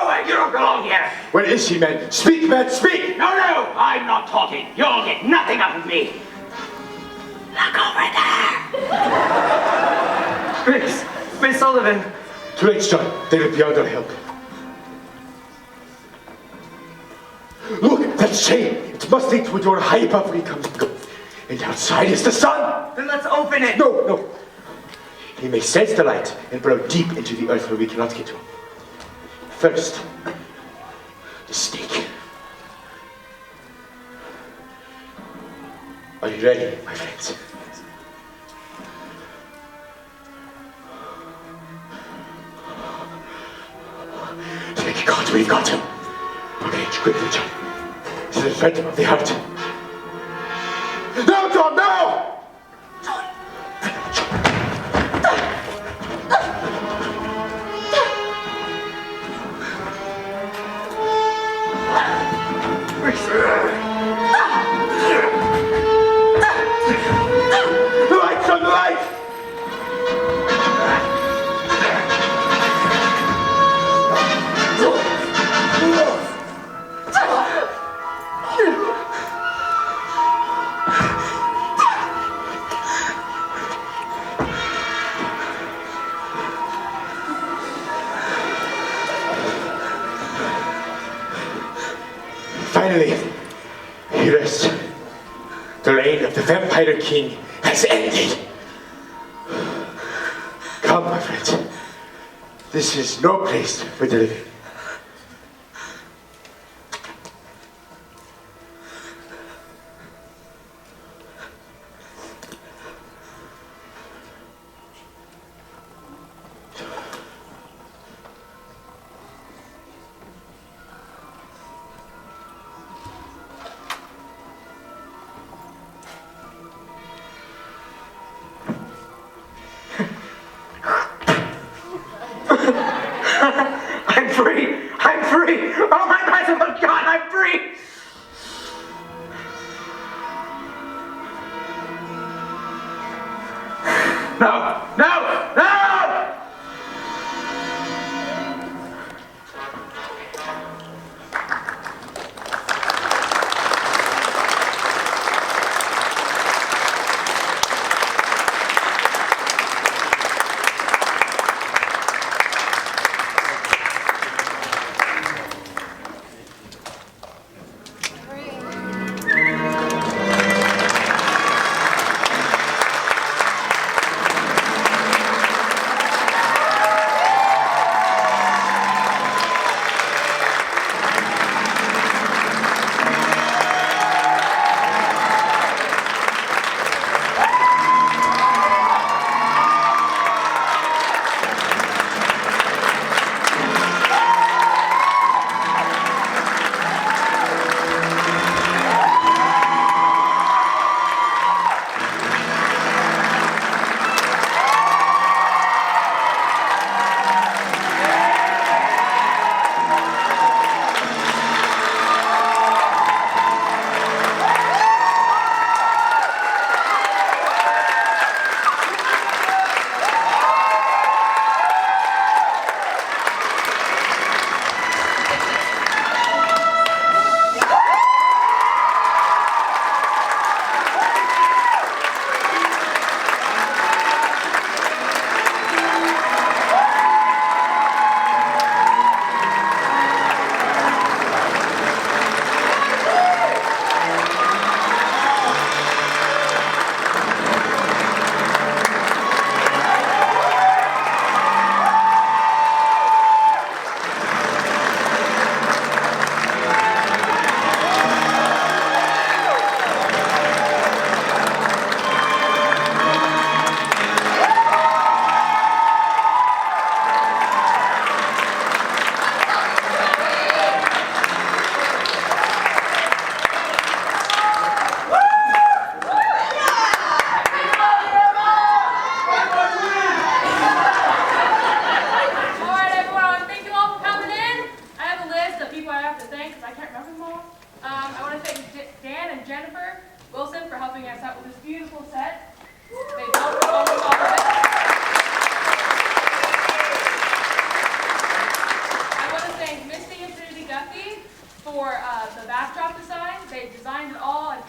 away, you don't belong here. Where is she, man? Speak, man, speak! No, I'm not talking. You'll get nothing out of me. Look over there. Miss Sullivan. Too late, John. They will be beyond our help. Look, that chain. It must lead to a door high above where he comes and goes. And outside is the sun. Then let's open it. No. He may sense the light and burrow deep into the earth where we cannot get to him. First, the snake. Are you ready, my friends? Thank God we've got him. Okay, quickly, John. This is a threat of the heart. No, John, no! The light, John, the light! Finally, he rests. The reign of the Vampire King has ended. Come, my friends. This is no place for the living. I'm free. Oh my merciful God, I'm free. No!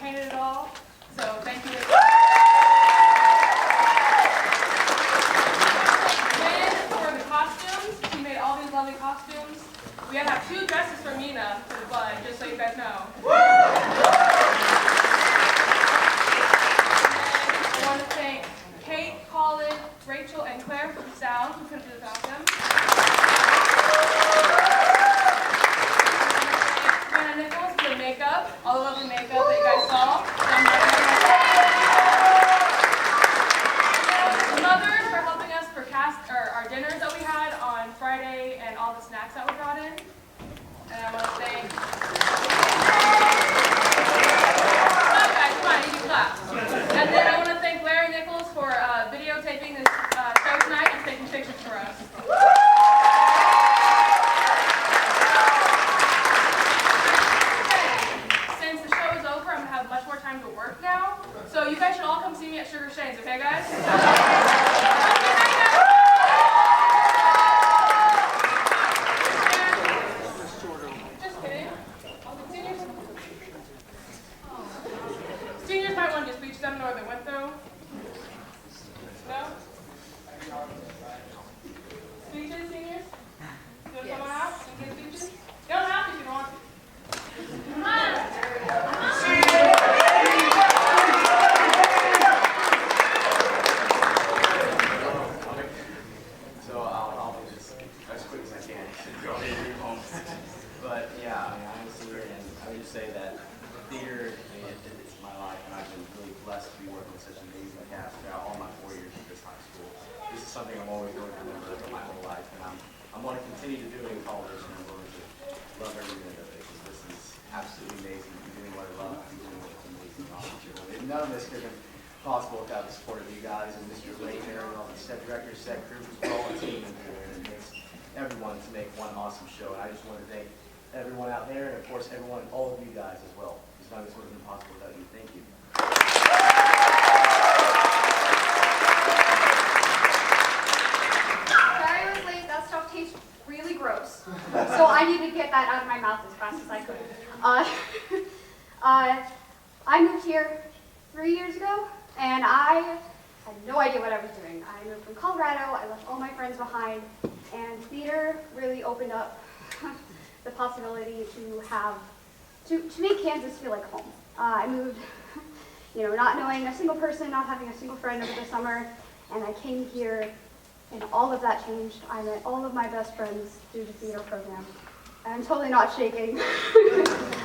painted it all. So thank you. And for the costumes, she made all these lovely costumes. We have 2 dresses for Mina for the bud, just so you guys know. And I want to thank Kate, Colin, Rachel, and Claire for the sound. We couldn't do without them. And Nichols for the makeup, all the lovely makeup that you guys saw. And mothers for helping us for our dinners that we had on Friday and all the snacks that we brought in. And I want to thank. Come on, guys, come on, you can clap. And then I want to thank Larry Nichols for videotaping this show tonight and taking pictures for us. To work now, so you guys should all come see me at Sugar Shane's, okay guys? Just kidding. Seniors might want to do speeches. I don't know where they went though. No? Speeches, seniors? You want to come on out and give speeches? You don't have to if you don't want to. Come on! But yeah, I mean, I'm a senior, and I would just say that theater, it's my life, and I've been really blessed to be working with such an amazing cast throughout all my 4 years at this high school. This is something I'm always going to remember for my whole life, and I'm going to continue to do it in college, and I'm going to love every minute of it, because this is absolutely amazing. I'm doing what I love, I'm doing what's amazing, awesome. And none of this could have been possible without the support of you guys, and Mr. Later, and all the set directors, set crews, all the team in here, and it makes everyone to make one awesome show. And I just want to thank everyone out there, and of course everyone, all of you guys as well. Because none of this would have been possible without you. Thank you. Sorry I was late. That stuff tastes really gross. So I need to get that out of my mouth as fast as I could. I moved here 3 years ago, and I had no idea what I was doing. I moved from Colorado. I left all my friends behind, and theater really opened up the possibility to make Kansas feel like home. I moved, not knowing a single person, not having a single friend over the summer, and I came here, and all of that changed. I met all of my best friends through the theater program. I'm totally not shaking,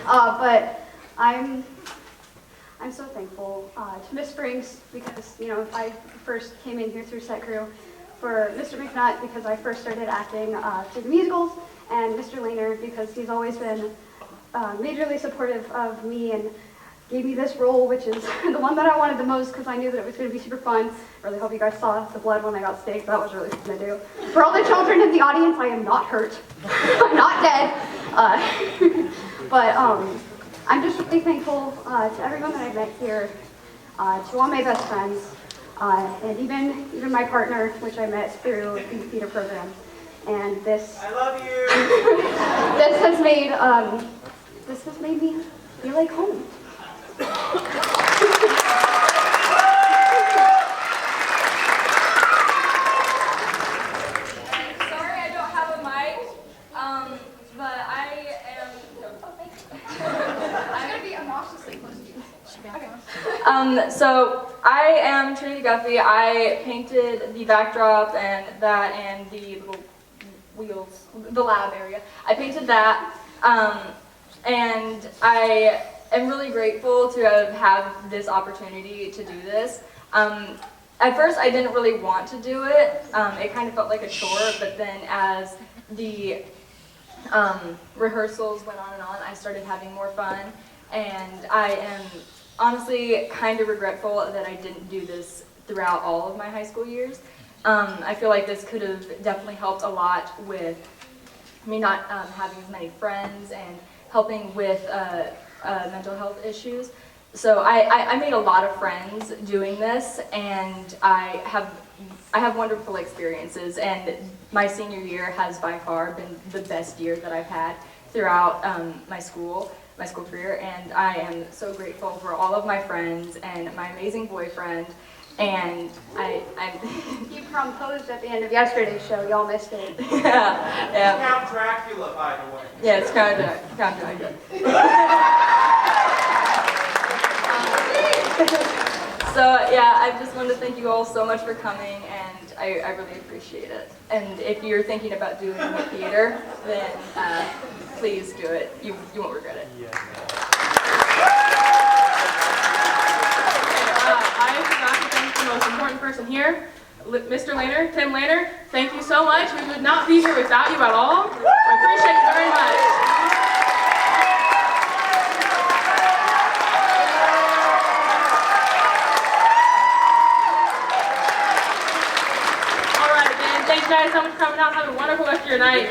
but I'm so thankful to Miss Springs because, I first came in here through set crew, for Mr. McNutt because I first started acting through the musicals, and Mr. Lehner because he's always been majorly supportive of me and gave me this role, which is the one that I wanted the most because I knew that it was going to be super fun. Really hope you guys saw the blood when I got staked. That was really fun to do. For all the children in the audience, I am not hurt. I'm not dead. But I'm just really thankful to everyone that I've met here, to all my best friends, and even my partner, which I met through the theater program. And this, I love you. This has made me feel like home. Sorry I don't have a mic, but I am. Oh, thanks. I'm gonna be obnoxiously close to you. Okay. So I am Trinity Guffey. I painted the backdrop and the little wheels, the lab area. I painted that, and I am really grateful to have this opportunity to do this. At first, I didn't really want to do it. It kind of felt like a chore, but then as the rehearsals went on and on, I started having more fun, and I am honestly kind of regretful that I didn't do this throughout all of my high school years. I feel like this could have definitely helped a lot with me not having as many friends and helping with mental health issues. So I made a lot of friends doing this, and I have wonderful experiences, and my senior year has by far been the best year that I've had throughout my school. my school career, and I am so grateful for all of my friends and my amazing boyfriend. And I'm He proposed at the end of yesterday's show. Y'all missed it. yeah. Count Dracula, by the way. Yeah, it's Count Dracula. So yeah, I just wanted to thank you all so much for coming, and I really appreciate it. And if you're thinking about doing theater, then please do it. You won't regret it. I forgot to thank the most important person here, Mr. Lehner, Tim Lehner. Thank you so much. We would not be here without you at all. I appreciate you very much. All right, then. Thank you guys so much for coming out. Have a wonderful rest of your night.